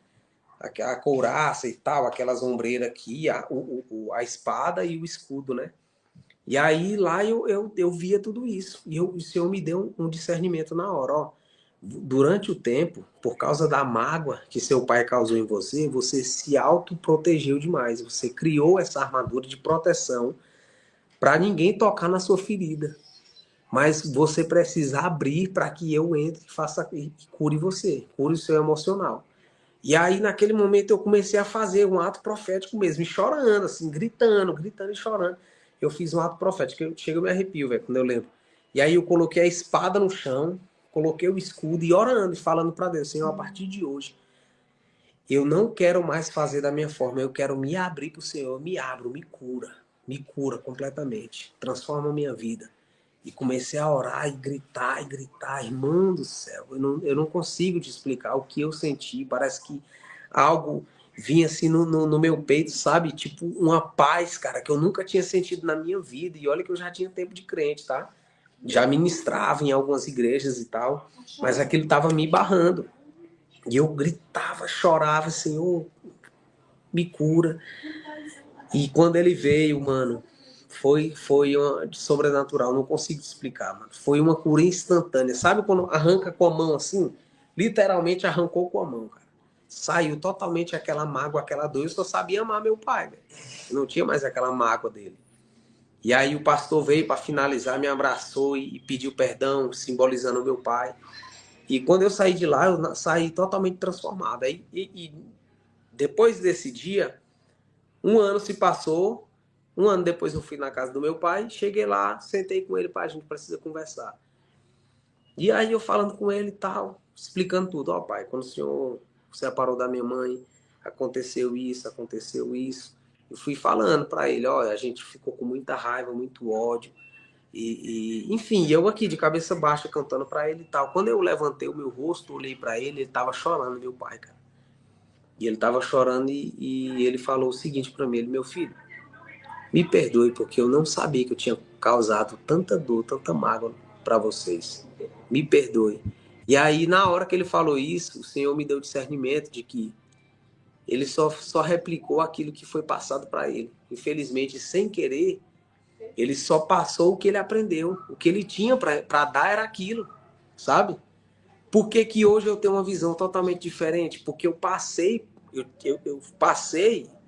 a couraça e tal, aquelas ombreiras aqui, a espada e o escudo, né? E aí lá eu via tudo isso. E o Senhor me deu um discernimento na hora. Ó, durante o tempo, por causa da mágoa que seu pai causou em você, você se autoprotegeu demais. Você criou essa armadura de proteção para ninguém tocar na sua ferida. Mas você precisa abrir para que eu entre e faça e cure você, cure o seu emocional. E aí, naquele momento, eu comecei a fazer um ato profético mesmo, e chorando, assim, gritando e chorando. Eu fiz um ato profético, eu chego e me arrepio, velho, quando eu lembro. E aí eu coloquei a espada no chão, coloquei o escudo e orando, e falando para Deus, Senhor, a partir de hoje, eu não quero mais fazer da minha forma, eu quero me abrir para o Senhor, eu me abro, me cura completamente, transforma a minha vida. E comecei a orar e gritar, irmão do céu, eu não consigo te explicar o que eu senti, parece que algo vinha assim no meu peito, sabe? Tipo uma paz, cara, que eu nunca tinha sentido na minha vida, e olha que eu já tinha tempo de crente, tá? Já ministrava em algumas igrejas e tal, mas aquilo tava me barrando. E eu gritava, chorava, Senhor, me cura. E quando ele veio, mano, foi uma, sobrenatural, não consigo explicar, mano. Foi uma cura instantânea. Sabe quando arranca com a mão assim? Literalmente arrancou com a mão, cara. Saiu totalmente aquela mágoa, aquela dor. Eu só sabia amar meu pai, velho. Não tinha mais aquela mágoa dele. E aí o pastor veio para finalizar, me abraçou e pediu perdão, simbolizando o meu pai. E quando eu saí de lá, eu saí totalmente transformado. E depois desse dia, um ano se passou. Um ano depois eu fui na casa do meu pai, cheguei lá, sentei com ele, pai, a gente precisa conversar. E aí eu falando com ele e tal, explicando tudo. Ó, pai, quando o senhor se separou da minha mãe, aconteceu isso, aconteceu isso. Eu fui falando para ele, ó, a gente ficou com muita raiva, muito ódio. Enfim, eu aqui de cabeça baixa cantando para ele e tal. Quando eu levantei o meu rosto, olhei para ele, ele tava chorando, meu pai, cara. E ele tava chorando e ele falou o seguinte para mim, ele, meu filho, me perdoe porque eu não sabia que eu tinha causado tanta dor, tanta mágoa para vocês. Me perdoe. E aí, na hora que ele falou isso, o Senhor me deu discernimento de que ele só replicou aquilo que foi passado para ele. Infelizmente, sem querer, ele só passou o que ele aprendeu. O que ele tinha para dar era aquilo, sabe? Por que que hoje eu tenho uma visão totalmente diferente? Porque eu passei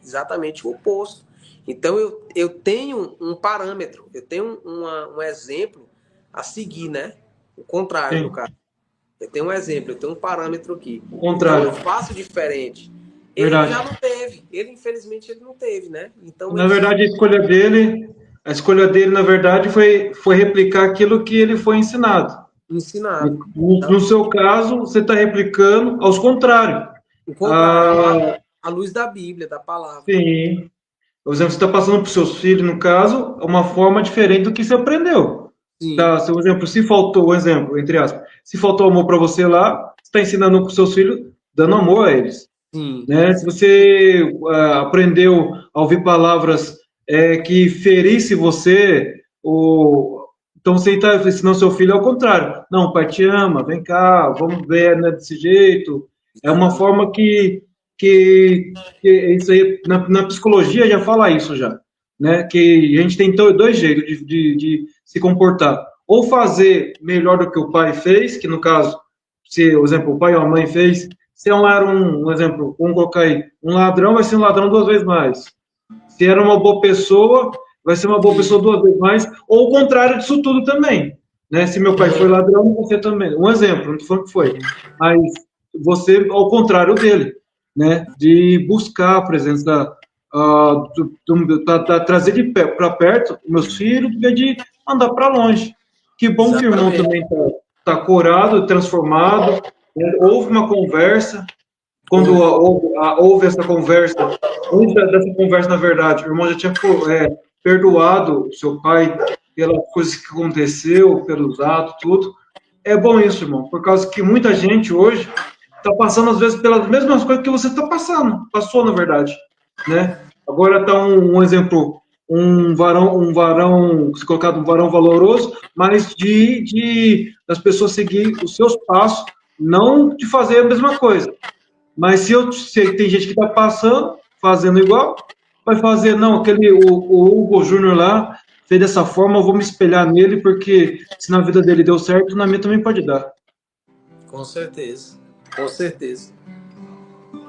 exatamente o oposto. Então eu tenho um parâmetro, eu tenho um exemplo a seguir, né? O contrário, no Sim, caso. Eu tenho um exemplo, eu tenho um parâmetro aqui. o Então eu contrário. faço diferente. Ele já Verdade. não teve. Ele, infelizmente, ele não teve, né? Então Na ele só verdade, a escolha dele, na verdade, foi replicar aquilo que ele foi ensinado. ensinado. No seu caso, você está replicando aos contrários. O contrário, Ah, a luz da Bíblia, da palavra. sim. Por exemplo, você está passando para os seus filhos, no caso, uma forma diferente do que você aprendeu. Sim, Tá? Se, por exemplo, se faltou, um exemplo, entre aspas, se faltou amor para você lá, você está ensinando para os seus filhos, dando amor a eles. sim. Né? Se você aprendeu a ouvir palavras que ferisse você, então você está ensinando seu filho ao contrário. Não, pai te ama, vem cá, vamos ver, né, desse jeito. É uma Exatamente. forma que isso aí, na psicologia já fala isso já, né? Que a gente tem dois jeitos de se comportar. Ou fazer melhor do que o pai fez, que no caso, se, por exemplo, o pai ou a mãe fez, se era um exemplo, vamos colocar aí, um ladrão vai ser um ladrão duas vezes mais. Se era uma boa pessoa, vai ser uma boa pessoa duas vezes mais, ou o contrário disso tudo também. Né? Se meu pai foi ladrão, você também. Um exemplo, não estou falando que foi. Mas você, ao contrário dele, né? De buscar a presença, trazer de pé para perto meus filhos, do que de mandar para longe. Que bom que o irmão Exatamente. também está corado, transformado, Houve uma conversa, quando houve essa conversa, antes dessa conversa, na verdade, o irmão já tinha perdoado o seu pai pelas coisas que aconteceu, pelos atos, tudo. É bom isso, irmão, por causa que muita gente hoje está passando, às vezes, pelas mesmas coisas que você está passando, passou, na verdade, né? Agora está um exemplo, se colocado um varão valoroso, mas das pessoas seguir os seus passos, não de fazer a mesma coisa. Mas se tem gente que está passando, fazendo igual, vai fazer, não, o Hugo Júnior lá fez dessa forma, eu vou me espelhar nele, porque se na vida dele deu certo, na minha também pode dar. Com certeza, com certeza.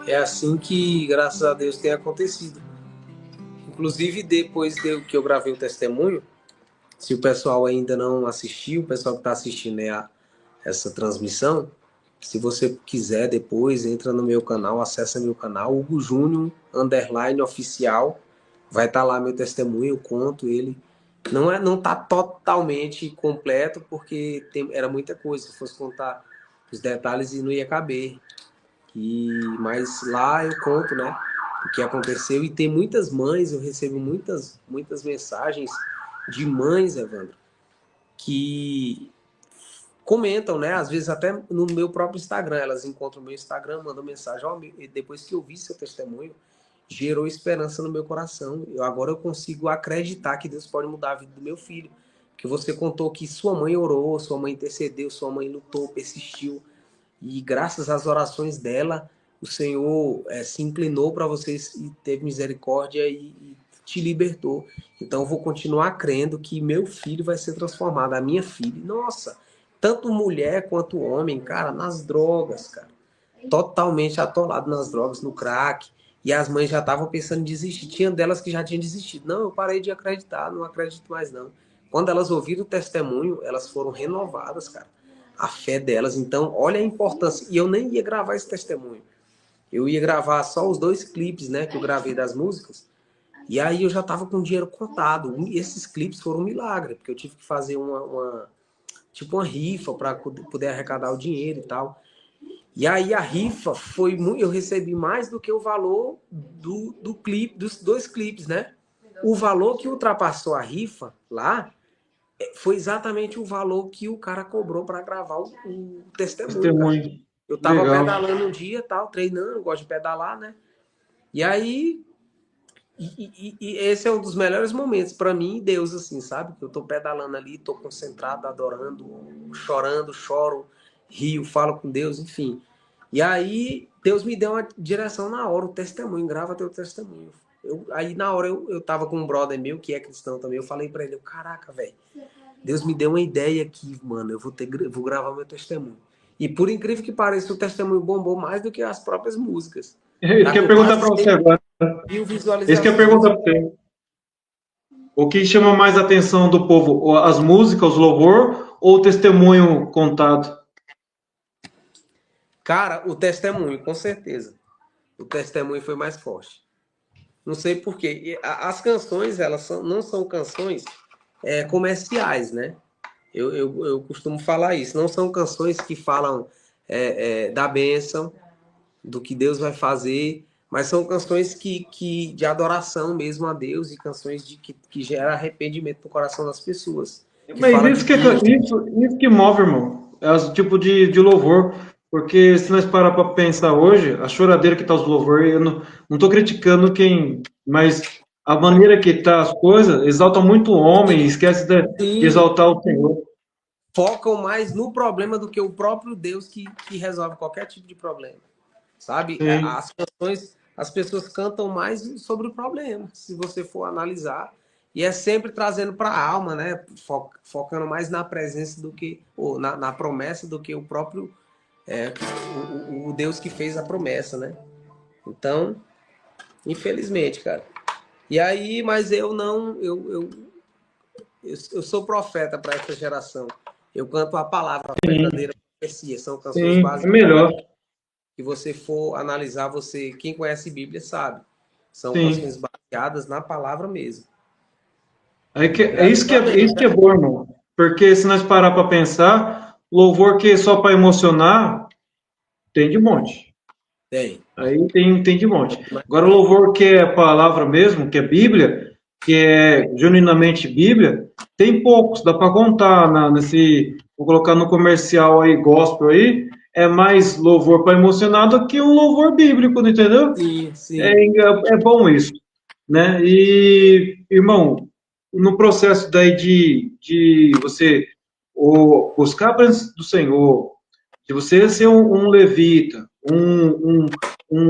É assim que, graças a Deus, tem acontecido. Inclusive, depois que eu gravei o testemunho, se o pessoal ainda não assistiu, o pessoal que está assistindo essa transmissão, se você quiser depois, entra no meu canal, acessa meu canal, Hugo Júnior, _oficial, vai estar lá meu testemunho, eu conto ele. Não está totalmente completo, porque era muita coisa, se fosse contar os detalhes não ia caber. Mas lá eu conto, né, o que aconteceu, e tem muitas mães, eu recebo muitas mensagens de mães, Evandro, que comentam, né? Às vezes até no meu próprio Instagram, elas encontram o meu Instagram, mandam mensagem, depois que eu vi seu testemunho, gerou esperança no meu coração. Agora eu consigo acreditar que Deus pode mudar a vida do meu filho. Porque você contou que sua mãe orou, sua mãe intercedeu, sua mãe lutou, persistiu. E graças às orações dela, o Senhor se inclinou para vocês e teve misericórdia e te libertou. Então eu vou continuar crendo que meu filho vai ser transformado, a minha filha. Nossa, tanto mulher quanto homem, cara, nas drogas, cara. Totalmente atolado nas drogas, no crack. E as mães já estavam pensando em desistir. Tinha delas que já tinham desistido. Não, eu parei de acreditar, não acredito mais não. Quando elas ouviram o testemunho, elas foram renovadas, cara. A fé delas. Então, olha a importância. E eu nem ia gravar esse testemunho. Eu ia gravar só os 2 clipes, né, que eu gravei das músicas. E aí eu já tava com o dinheiro contado. E esses clipes foram um milagre, porque eu tive que fazer tipo uma rifa para poder arrecadar o dinheiro e tal. E aí a rifa foi muito, eu recebi mais do que o valor do clipe, dos 2 clipes, né? O valor que ultrapassou a rifa lá foi exatamente o valor que o cara cobrou para gravar o testemunho, cara. Testemunho. Eu tava Legal. pedalando um dia, tal, treinando, eu gosto de pedalar, né? E aí e esse é um dos melhores momentos para mim e Deus, assim, sabe? Eu tô pedalando ali, tô concentrado, adorando, chorando, choro, rio, falo com Deus, enfim. E aí Deus me deu uma direção na hora, o testemunho, grava teu testemunho. Aí na hora eu tava com um brother meu que é cristão também, eu falei para ele, caraca, velho, Deus me deu uma ideia aqui, mano, eu vou gravar meu testemunho. E por incrível que pareça, o testemunho bombou mais do que as próprias músicas. Ele quer perguntar para você agora. Esse que é a pergunta para você. O que chama mais a atenção do povo? As músicas, os louvor ou o testemunho contado? Cara, o testemunho, com certeza. O testemunho foi mais forte. Não sei porquê. As canções, elas não são canções comerciais, né? Eu costumo falar isso. Não são canções que falam da bênção, do que Deus vai fazer, mas são canções de adoração mesmo a Deus e canções que geram arrependimento no coração das pessoas. Mas isso que move, irmão. É o tipo de louvor. Porque se nós parar para pensar hoje, a choradeira que tá os louvor, eu não tô criticando quem, mas a maneira que tá as coisas exalta muito o homem e esquece de exaltar o Senhor. Focam mais no problema do que o próprio Deus que resolve qualquer tipo de problema. Sabe? Sim. As canções, as pessoas cantam mais sobre o problema, se você for analisar. E é sempre trazendo para a alma, né? Focando mais na presença do que, ou na promessa do que o próprio o Deus que fez a promessa, né? Então, infelizmente, cara. E aí, mas eu não, eu sou profeta para essa geração. Eu canto a palavra, a verdadeira profecia. São canções básicas. É melhor. Se você for analisar, quem conhece Bíblia sabe. São Sim. canções baseadas na palavra mesmo. É isso que é bom, irmão. Porque se nós parar para pensar, louvor que é só para emocionar, Tem de monte. Tem. Aí tem de monte. Agora, o louvor que é palavra mesmo, que é Bíblia, que é genuinamente Bíblia, tem poucos, dá para contar vou colocar no comercial aí, gospel aí, é mais louvor para emocionar do que um louvor bíblico, entendeu? Sim, É, sim. é bom isso, né? E, irmão, no processo daí de você buscar a presença do Senhor, de você ser um levita,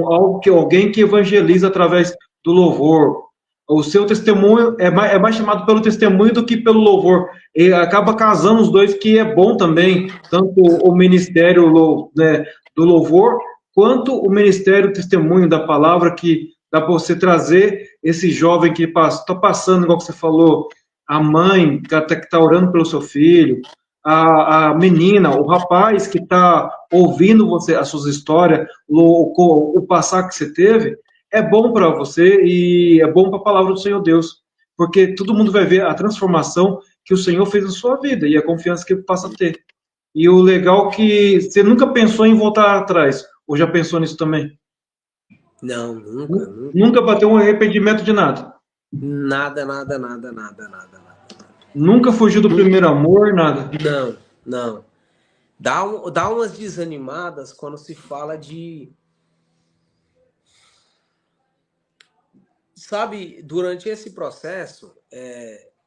algo que alguém que evangeliza através do louvor, o seu testemunho é mais chamado pelo testemunho do que pelo louvor. E acaba casando os dois, que é bom também, tanto o ministério né, do louvor, quanto o ministério, o testemunho da palavra, que dá para você trazer esse jovem que está passando, igual você falou, a mãe que está orando pelo seu filho, a menina, o rapaz que está ouvindo você, as suas histórias, o passar que você teve, é bom para você e é bom para a palavra do Senhor Deus, porque todo mundo vai ver a transformação que o Senhor fez na sua vida e a confiança que ele passa a ter. E o legal é que você nunca pensou em voltar atrás, ou já pensou nisso também? Não, nunca, nunca. Nunca bateu um arrependimento de nada. Nada, nada, nada, nada, nada, nada. Nunca fugiu do primeiro amor, nada. Não, não. Dá umas desanimadas quando se fala de. Sabe, durante esse processo,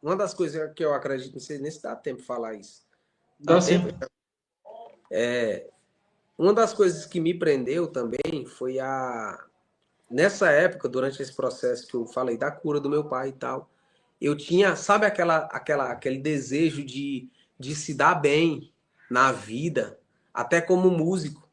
uma das coisas que eu acredito, não sei nem se dá tempo de falar isso. Dá Dá sim. tempo? Uma das coisas que me prendeu também foi nessa época, durante esse processo que eu falei da cura do meu pai e tal, eu tinha, sabe aquele desejo de se dar bem na vida, até como músico,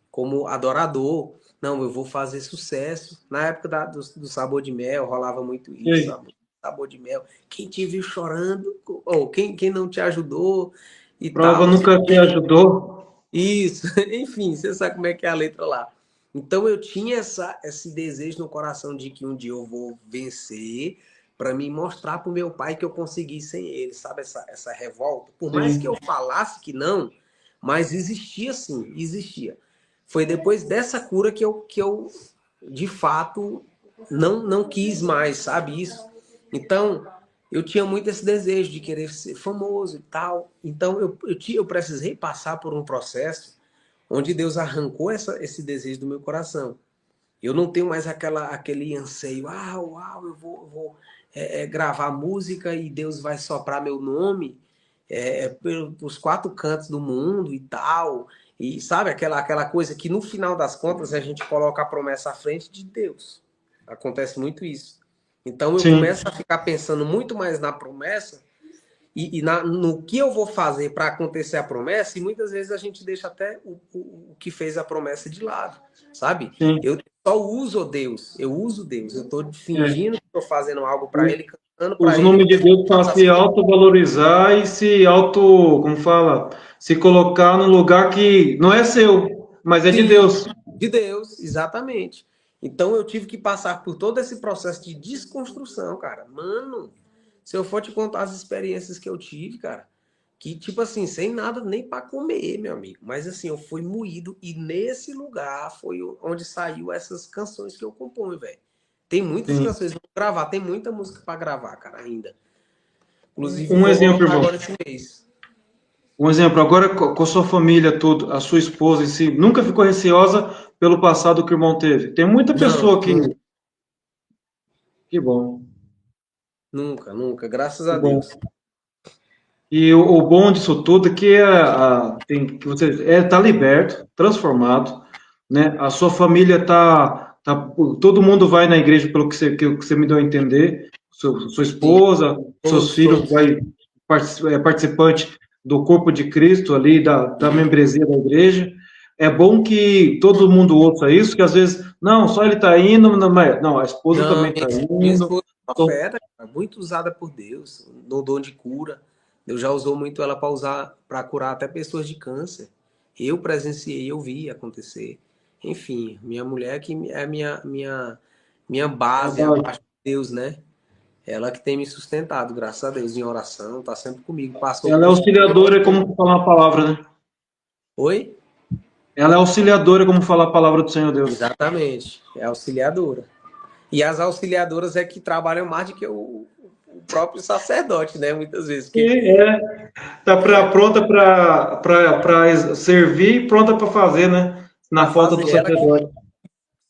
como adorador. Não, eu vou fazer sucesso. Na época do Sabor de Mel, rolava muito isso, sabor de Mel. Quem te viu chorando, ou quem não te ajudou e Prova tal. nunca te ajudou. Isso, enfim, você sabe como é que é a letra lá. Então eu tinha esse desejo no coração de que um dia eu vou vencer para me mostrar para o meu pai que eu consegui sem ele, sabe? Essa revolta. Por mais que eu falasse que não, mas existia sim, existia. Foi depois dessa cura que eu de fato, não quis mais, sabe isso? Então, eu tinha muito esse desejo de querer ser famoso e tal. Então, eu precisei passar por um processo onde Deus arrancou esse desejo do meu coração. Eu não tenho mais aquele anseio, uau, eu vou gravar música e Deus vai soprar meu nome pelos quatro cantos do mundo e tal. E sabe, aquela coisa que no final das contas a gente coloca a promessa à frente de Deus. Acontece muito isso. Então eu começo a ficar pensando muito mais na promessa no que eu vou fazer para acontecer a promessa, e muitas vezes a gente deixa até o que fez a promessa de lado, sabe? Sim. Eu só uso Deus, eu estou fingindo que estou fazendo algo para Ele, cantando para Ele. Os nomes de Deus para se autovalorizar e como fala, se colocar num lugar que não é seu, mas é de Deus. De Deus, exatamente. Então eu tive que passar por todo esse processo de desconstrução, cara. Mano, se eu for te contar as experiências que eu tive, cara, que tipo assim, sem nada nem para comer, meu amigo. Mas assim, eu fui moído e nesse lugar foi onde saiu essas canções que eu componho, velho. Tem muitas canções para gravar, tem muita música para gravar, cara, ainda. Inclusive, um exemplo, irmão. agora esse mês. Um exemplo, agora com a sua família, tudo, a sua esposa em si, nunca ficou receosa pelo passado que o irmão teve? Tem muita pessoa que... Que bom. Nunca, graças a Deus. E o bom disso tudo é que você tá liberto, transformado, né? A sua família todo mundo vai na igreja pelo que você me deu a entender, sua esposa, seus filhos vai participante do corpo de Cristo ali, da membresia da igreja. É bom que todo mundo ouça isso, que às vezes, não, só ele está indo, não, a esposa também está indo. Minha esposa é profeta, muito usada por Deus, no dom de cura. Deus já usou muito ela para curar até pessoas de câncer. Eu presenciei, eu vi acontecer. Enfim, minha mulher que é minha base, abaixo de Deus, né? Ela que tem me sustentado, graças a Deus, em oração, tá sempre comigo. Ela é auxiliadora, como falar uma palavra, né? Oi? Ela é auxiliadora, como fala a palavra do Senhor Deus. Exatamente, é auxiliadora. E as auxiliadoras é que trabalham mais do que o próprio sacerdote, né? Muitas vezes. E tá pronta para servir e pronta para fazer, né? Na falta do sacerdote.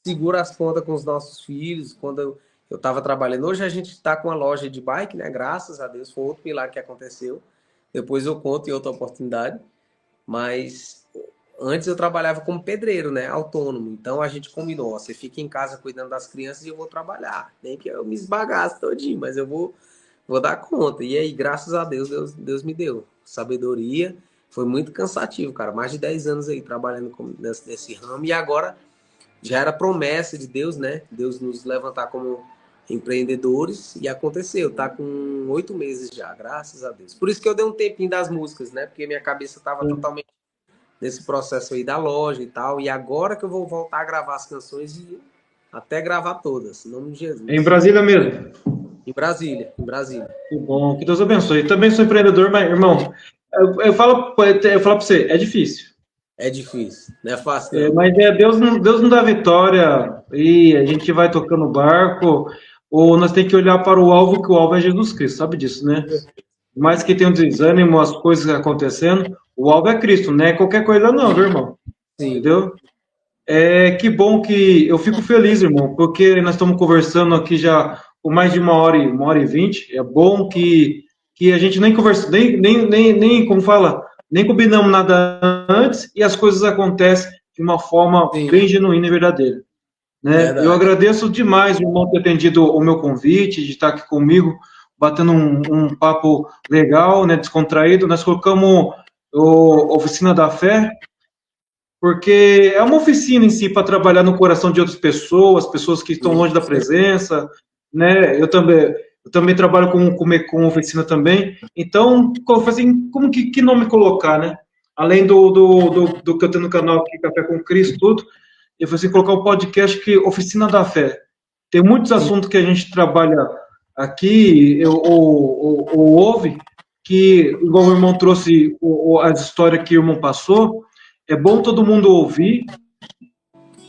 Segura as pontas com os nossos filhos. Quando eu estava trabalhando, hoje a gente está com uma loja de bike, né? Graças a Deus, foi outro milagre que aconteceu. Depois eu conto em outra oportunidade. Mas antes eu trabalhava como pedreiro, né? Autônomo. Então a gente combinou: ó, você fica em casa cuidando das crianças e eu vou trabalhar. Nem que eu me esbagasse todinho, mas eu vou dar conta. E aí, graças a Deus me deu sabedoria. Foi muito cansativo, cara. Mais de 10 anos aí trabalhando nesse ramo. E agora já era promessa de Deus, né? Deus nos levantar como empreendedores. E aconteceu. Tá com 8 meses já, graças a Deus. Por isso que eu dei um tempinho das músicas, né? Porque minha cabeça tava totalmente nesse processo aí da loja e tal. E agora que eu vou voltar a gravar as canções e até gravar todas, em nome de Jesus. Em Brasília mesmo? Em Brasília, em Brasília. Que bom, que Deus abençoe. Também sou empreendedor, mas, irmão, eu falo para você, é difícil. É difícil, não é fácil. Não. Mas Deus não dá vitória e a gente vai tocando o barco, ou nós temos que olhar para o alvo, que o alvo é Jesus Cristo, sabe disso, né? Mais que tenha um desânimo, as coisas acontecendo, o alvo é Cristo, não é qualquer coisa não, viu, irmão? Sim. Entendeu? Que bom que eu fico feliz, irmão, porque nós estamos conversando aqui já por mais de 1h20. É bom que a gente nem conversa, nem como fala, nem combinamos nada antes e as coisas acontecem de uma forma bem genuína e verdadeira. Né? Eu agradeço demais o irmão ter atendido o meu convite, de estar aqui comigo, batendo um papo legal, né, descontraído. Nós colocamos a Oficina da Fé, porque é uma oficina em si para trabalhar no coração de outras pessoas que estão longe da presença, né? Eu também trabalho com oficina também. Então, assim, como que nome colocar, né? Além do que eu tenho no canal aqui, Café com Cristo, tudo, eu falei assim, colocar o podcast que Oficina da Fé. Tem muitos assuntos que a gente trabalha aqui, ou ouve, que, igual o irmão trouxe as histórias que o irmão passou, é bom todo mundo ouvir.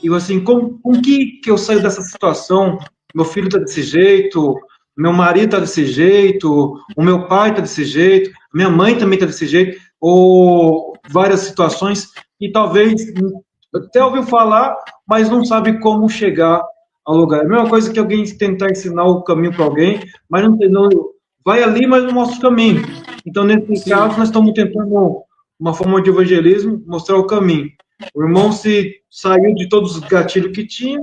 E assim, com que eu saio dessa situação? Meu filho está desse jeito, meu marido está desse jeito, o meu pai está desse jeito, minha mãe também está desse jeito, ou várias situações que talvez até ouviu falar, mas não sabe como chegar ao lugar. É a mesma coisa que alguém tentar ensinar o caminho para alguém, mas não vai ali, mas não mostra o caminho. Então, nesse caso, nós estamos tentando uma forma de evangelismo, mostrar o caminho. O irmão se saiu de todos os gatilhos que tinha,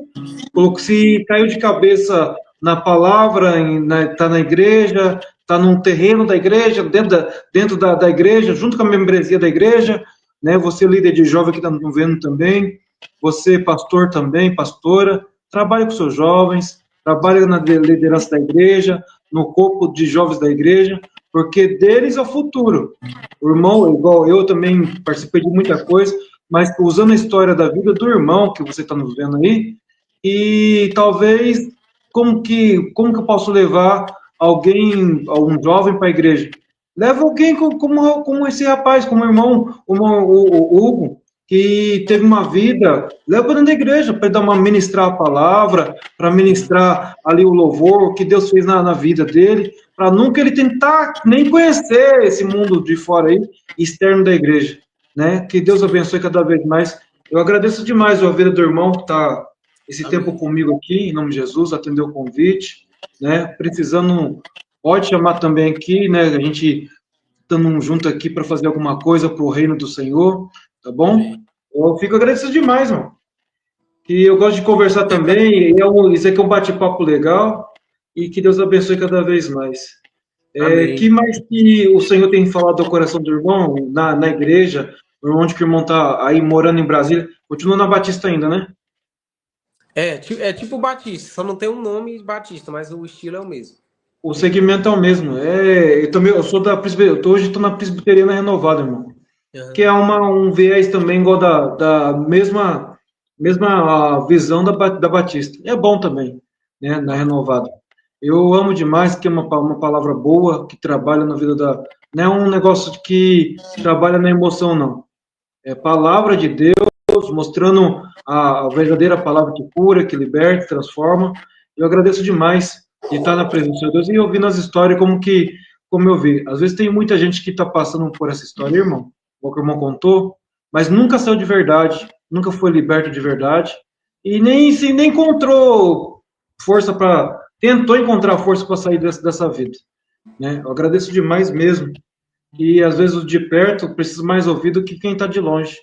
se caiu de cabeça na palavra, está na igreja, está num terreno da igreja, dentro da igreja, junto com a membresia da igreja, né? Você líder de jovem que está nos vendo também, você pastor também, pastora, trabalha com seus jovens, trabalha na liderança da igreja, no corpo de jovens da igreja, porque deles é o futuro. O irmão, igual eu também participei de muita coisa, mas usando a história da vida do irmão, que você está nos vendo aí, e talvez, como que eu posso levar algum jovem para a igreja? Leva alguém como esse rapaz, como o irmão, o Hugo, que teve uma vida, leva para dentro da igreja, para dar ministrar a palavra, para ministrar ali o louvor que Deus fez na vida dele, para nunca ele tentar nem conhecer esse mundo de fora aí, externo da igreja, né? Que Deus abençoe cada vez mais. Eu agradeço demais a vida do irmão que está esse tempo comigo aqui, em nome de Jesus, atendeu o convite, né? Precisando, pode chamar também aqui, né? A gente estamos junto aqui para fazer alguma coisa para o reino do Senhor, tá bom? Eu fico agradecido demais, mano. Que eu gosto de conversar também, isso aqui é um bate-papo legal, e que Deus abençoe cada vez mais. Que mais que o Senhor tem falado ao coração do irmão, na igreja, onde que o irmão está aí morando em Brasília, continua na Batista ainda, né? É tipo Batista, só não tem um nome Batista, mas o estilo é o mesmo. O segmento é o mesmo. Eu sou hoje estou na Presbiteriana Renovada, irmão. Uhum. Que é um viés também igual da mesma visão da Batista. É bom também, né, na Renovada. Eu amo demais, que é uma palavra boa, que trabalha na vida não é um negócio que trabalha na emoção, não. É palavra de Deus, Deus, mostrando a verdadeira palavra que cura, que liberta, transforma. Eu agradeço demais de estar na presença de Deus e ouvindo as histórias como eu vi. Às vezes tem muita gente que está passando por essa história, irmão, o que o irmão contou, mas nunca saiu de verdade, nunca foi liberto de verdade e nem encontrou força para tentou encontrar força para sair dessa vida, né? Eu agradeço demais mesmo. E às vezes o de perto precisa mais ouvir do que quem está de longe.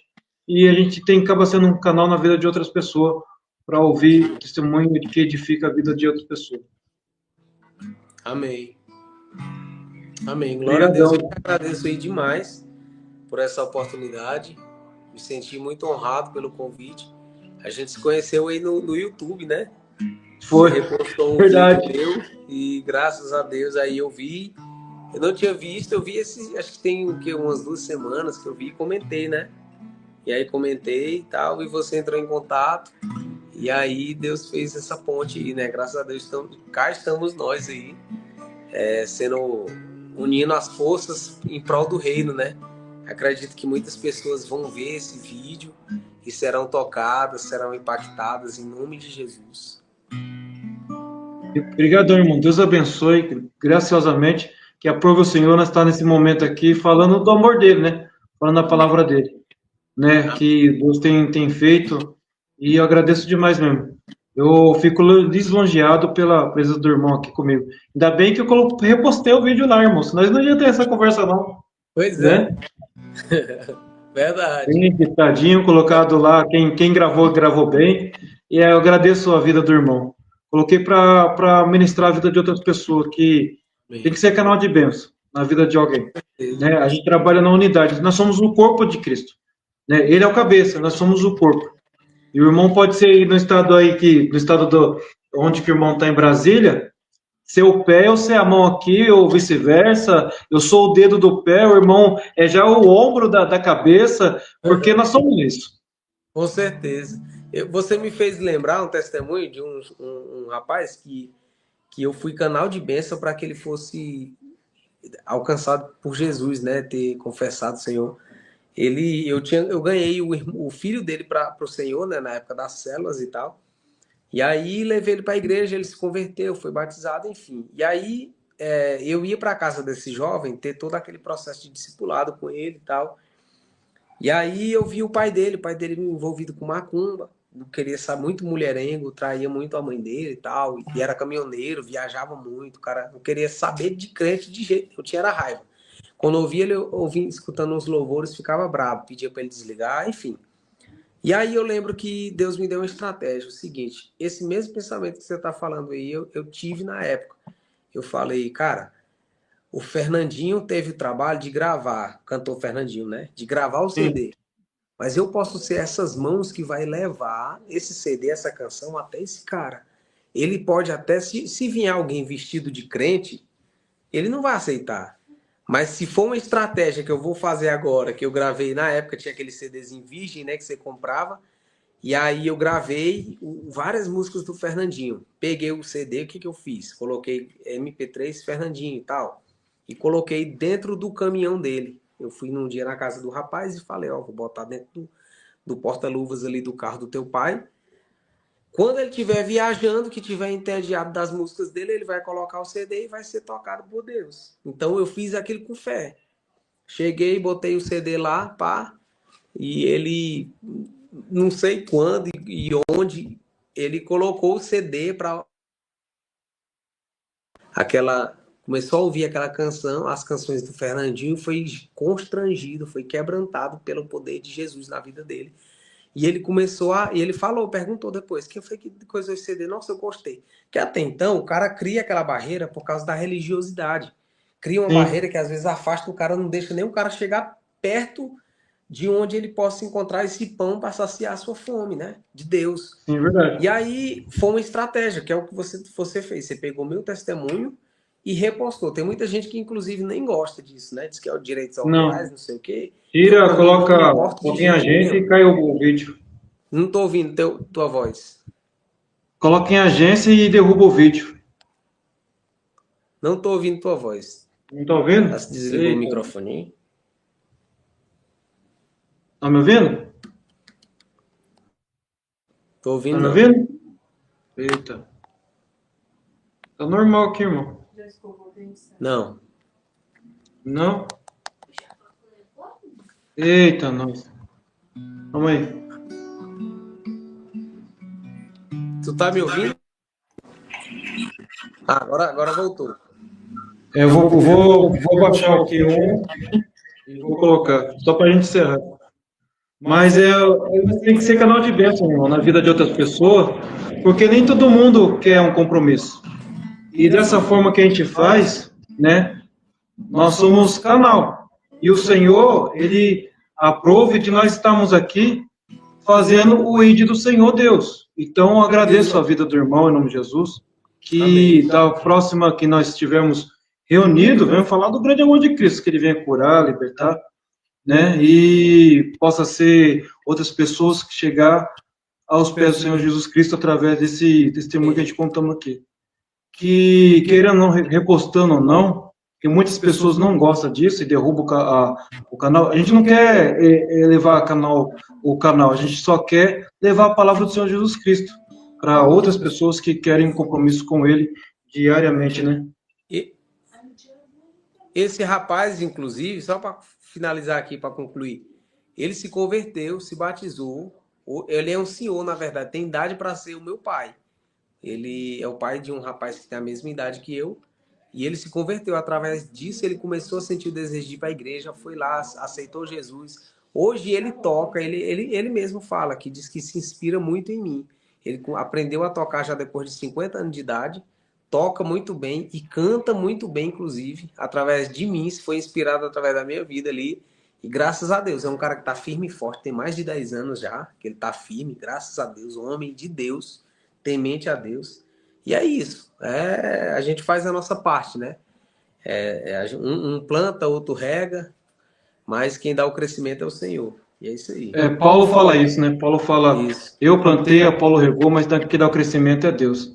E a gente acaba sendo um canal na vida de outras pessoas para ouvir o testemunho de que edifica a vida de outras pessoas. Amém. Amém. Glória a Deus. Obrigadão. Eu te agradeço aí demais por essa oportunidade. Me senti muito honrado pelo convite. A gente se conheceu aí no YouTube, né? Foi. Você repostou um Verdade. vídeo meu e graças a Deus aí eu vi. Eu não tinha visto, eu vi acho que tem umas 2 semanas que eu vi e comentei, né? E aí comentei e tal, e você entrou em contato. E aí Deus fez essa ponte aí, né? Graças a Deus, cá estamos nós aí, unindo as forças em prol do reino, né? Acredito que muitas pessoas vão ver esse vídeo e serão tocadas, serão impactadas em nome de Jesus. Obrigadão, irmão. Deus abençoe, graciosamente, que aprove o Senhor nós estar nesse momento aqui falando do amor dele, né? Falando a palavra dele, né? Que Deus tem feito e eu agradeço demais mesmo. Eu fico lisonjeado pela presença do irmão aqui comigo. Ainda bem que eu repostei o vídeo lá, irmão. Senão nós não ia ter essa conversa, não. Pois Né? Verdade. Bem editadinho, colocado lá. Quem gravou, gravou bem. E eu agradeço a vida do irmão. Coloquei para ministrar a vida de outras pessoas, que tem que ser canal de bênção na vida de alguém. Né? A gente trabalha na unidade. Nós somos o corpo de Cristo. Né? Ele é o cabeça, nós somos o corpo. E o irmão pode ser no estado onde que o irmão está em Brasília, ser o pé ou ser a mão aqui, ou vice-versa. Eu sou o dedo do pé, o irmão é já o ombro da cabeça, porque nós somos isso. Com certeza. Você me fez lembrar um testemunho de um rapaz que eu fui canal de bênção para que ele fosse alcançado por Jesus, né? Ter confessado o Senhor. Eu ganhei o filho dele para o Senhor, né? Na época das células e tal. E aí levei ele para a igreja, ele se converteu, foi batizado, enfim. E aí eu ia para a casa desse jovem ter todo aquele processo de discipulado com ele e tal. E aí eu vi o pai dele envolvido com macumba, queria ser muito mulherengo, traía muito a mãe dele e tal, e era caminhoneiro, viajava muito, cara, não queria saber de crente de jeito, eu tinha raiva. Quando eu ouvia ele, escutando uns louvores, ficava bravo, pedia para ele desligar, enfim. E aí eu lembro que Deus me deu uma estratégia, o seguinte, esse mesmo pensamento que você está falando aí, eu tive na época. Eu falei, cara, o Fernandinho teve o trabalho de gravar, cantor Fernandinho, né? De gravar o CD. Mas eu posso ser essas mãos que vai levar esse CD, essa canção até esse cara. Ele pode até, se vier alguém vestido de crente, ele não vai aceitar. Mas se for uma estratégia que eu vou fazer agora, que eu gravei na época, tinha aquele CDzinho virgem, né, que você comprava, e aí eu gravei várias músicas do Fernandinho. Peguei o CD, o que eu fiz? Coloquei MP3 Fernandinho e tal. E coloquei dentro do caminhão dele. Eu fui num dia na casa do rapaz e falei, ó, vou botar dentro do porta-luvas ali do carro do teu pai. Quando ele estiver viajando, que tiver entediado das músicas dele, ele vai colocar o CD e vai ser tocado por Deus. Então eu fiz aquilo com fé. Cheguei, botei o CD lá, pá, e ele, não sei quando e onde, ele colocou o CD para aquela... Começou a ouvir aquela canção, as canções do Fernandinho, foi constrangido, foi quebrantado pelo poder de Jesus na vida dele. E ele e ele perguntou depois, quem foi que coisou esse CD? Nossa, eu gostei. Porque até então, o cara cria aquela barreira por causa da religiosidade. Cria uma barreira que às vezes afasta o cara, não deixa nem o cara chegar perto de onde ele possa encontrar esse pão para saciar a sua fome, né? De Deus. Sim, verdade. E aí foi uma estratégia, que é o que você fez. Você pegou meu testemunho e repostou. Tem muita gente que, inclusive, nem gosta disso, né? Diz que é o direitos autorais, não sei o quê. Tira, coloca um pouquinho a agência e cai o vídeo. Não tô ouvindo tua voz. Coloca em agência e derruba o vídeo. Não tô ouvindo tua voz. Não tá ouvindo? Tá se desligou o microfone aí? Tá me ouvindo? Tô Tá ouvindo, me não. ouvindo? Eita. Tá normal aqui, irmão. Não. Não? Eita, nossa. Calma aí. Tu tá me ouvindo? Ah, agora voltou. Eu vou baixar aqui um e vou colocar, só pra gente encerrar. Mas tem que ser canal de bênção, irmão, na vida de outras pessoas, porque nem todo mundo quer um compromisso. E dessa forma que a gente faz, né, nós somos canal. E o Senhor, Ele aprove de nós estarmos aqui fazendo o ID do Senhor Deus. Então, eu agradeço a vida do irmão, em nome de Jesus, que Amém. da próxima que nós estivermos reunidos, venhamos falar do grande amor de Cristo, que Ele venha curar, libertar, né? E possa ser outras pessoas que chegar aos pés do Senhor Jesus Cristo através desse testemunho que a gente contamos aqui. Que, querendo ou não, repostando ou não, que muitas pessoas não gostam disso e derrubam o canal. A gente não quer levar o canal, a gente só quer levar a palavra do Senhor Jesus Cristo para outras pessoas que querem um compromisso com Ele diariamente, né? E esse rapaz, inclusive, só para finalizar aqui, para concluir, ele se converteu, se batizou. Ele é um senhor, na verdade, tem idade para ser o meu pai. Ele é o pai de um rapaz que tem a mesma idade que eu. E ele se converteu. Através disso, ele começou a sentir o desejo de ir para a igreja, foi lá, aceitou Jesus. Hoje ele toca, ele mesmo fala, que diz que se inspira muito em mim. Ele aprendeu a tocar já depois de 50 anos de idade, toca muito bem e canta muito bem, inclusive, através de mim, se foi inspirado através da minha vida ali. E graças a Deus, é um cara que está firme e forte, tem mais de 10 anos já, que ele está firme, graças a Deus, um homem de Deus, temente a Deus. E é isso, a gente faz a nossa parte, né? Um planta, outro rega, mas quem dá o crescimento é o Senhor. E é isso aí. Paulo fala isso, né? Paulo fala, Isso. eu plantei, Apolo regou, mas quem dá o crescimento é Deus.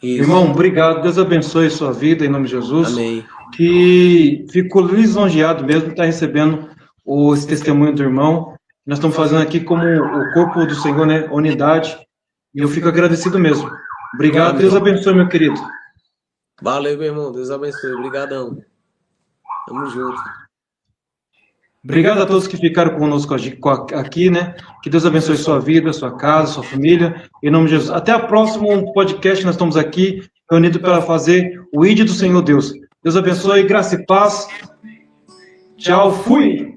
Isso. Irmão, obrigado. Deus abençoe a sua vida, em nome de Jesus. Amém. Que fico lisonjeado mesmo de estar recebendo esse testemunho do irmão. Nós estamos fazendo aqui como o corpo do Senhor, né? Unidade. E eu fico agradecido mesmo. Obrigado. Deus abençoe, meu querido. Valeu, meu irmão. Deus abençoe. Obrigadão. Tamo junto. Obrigado a todos que ficaram conosco aqui, né? Que Deus abençoe sua vida, sua casa, sua família. Em nome de Jesus. Até o próximo podcast. Nós estamos aqui reunidos para fazer o ID do Senhor Deus. Deus abençoe, graça e paz. Tchau, fui!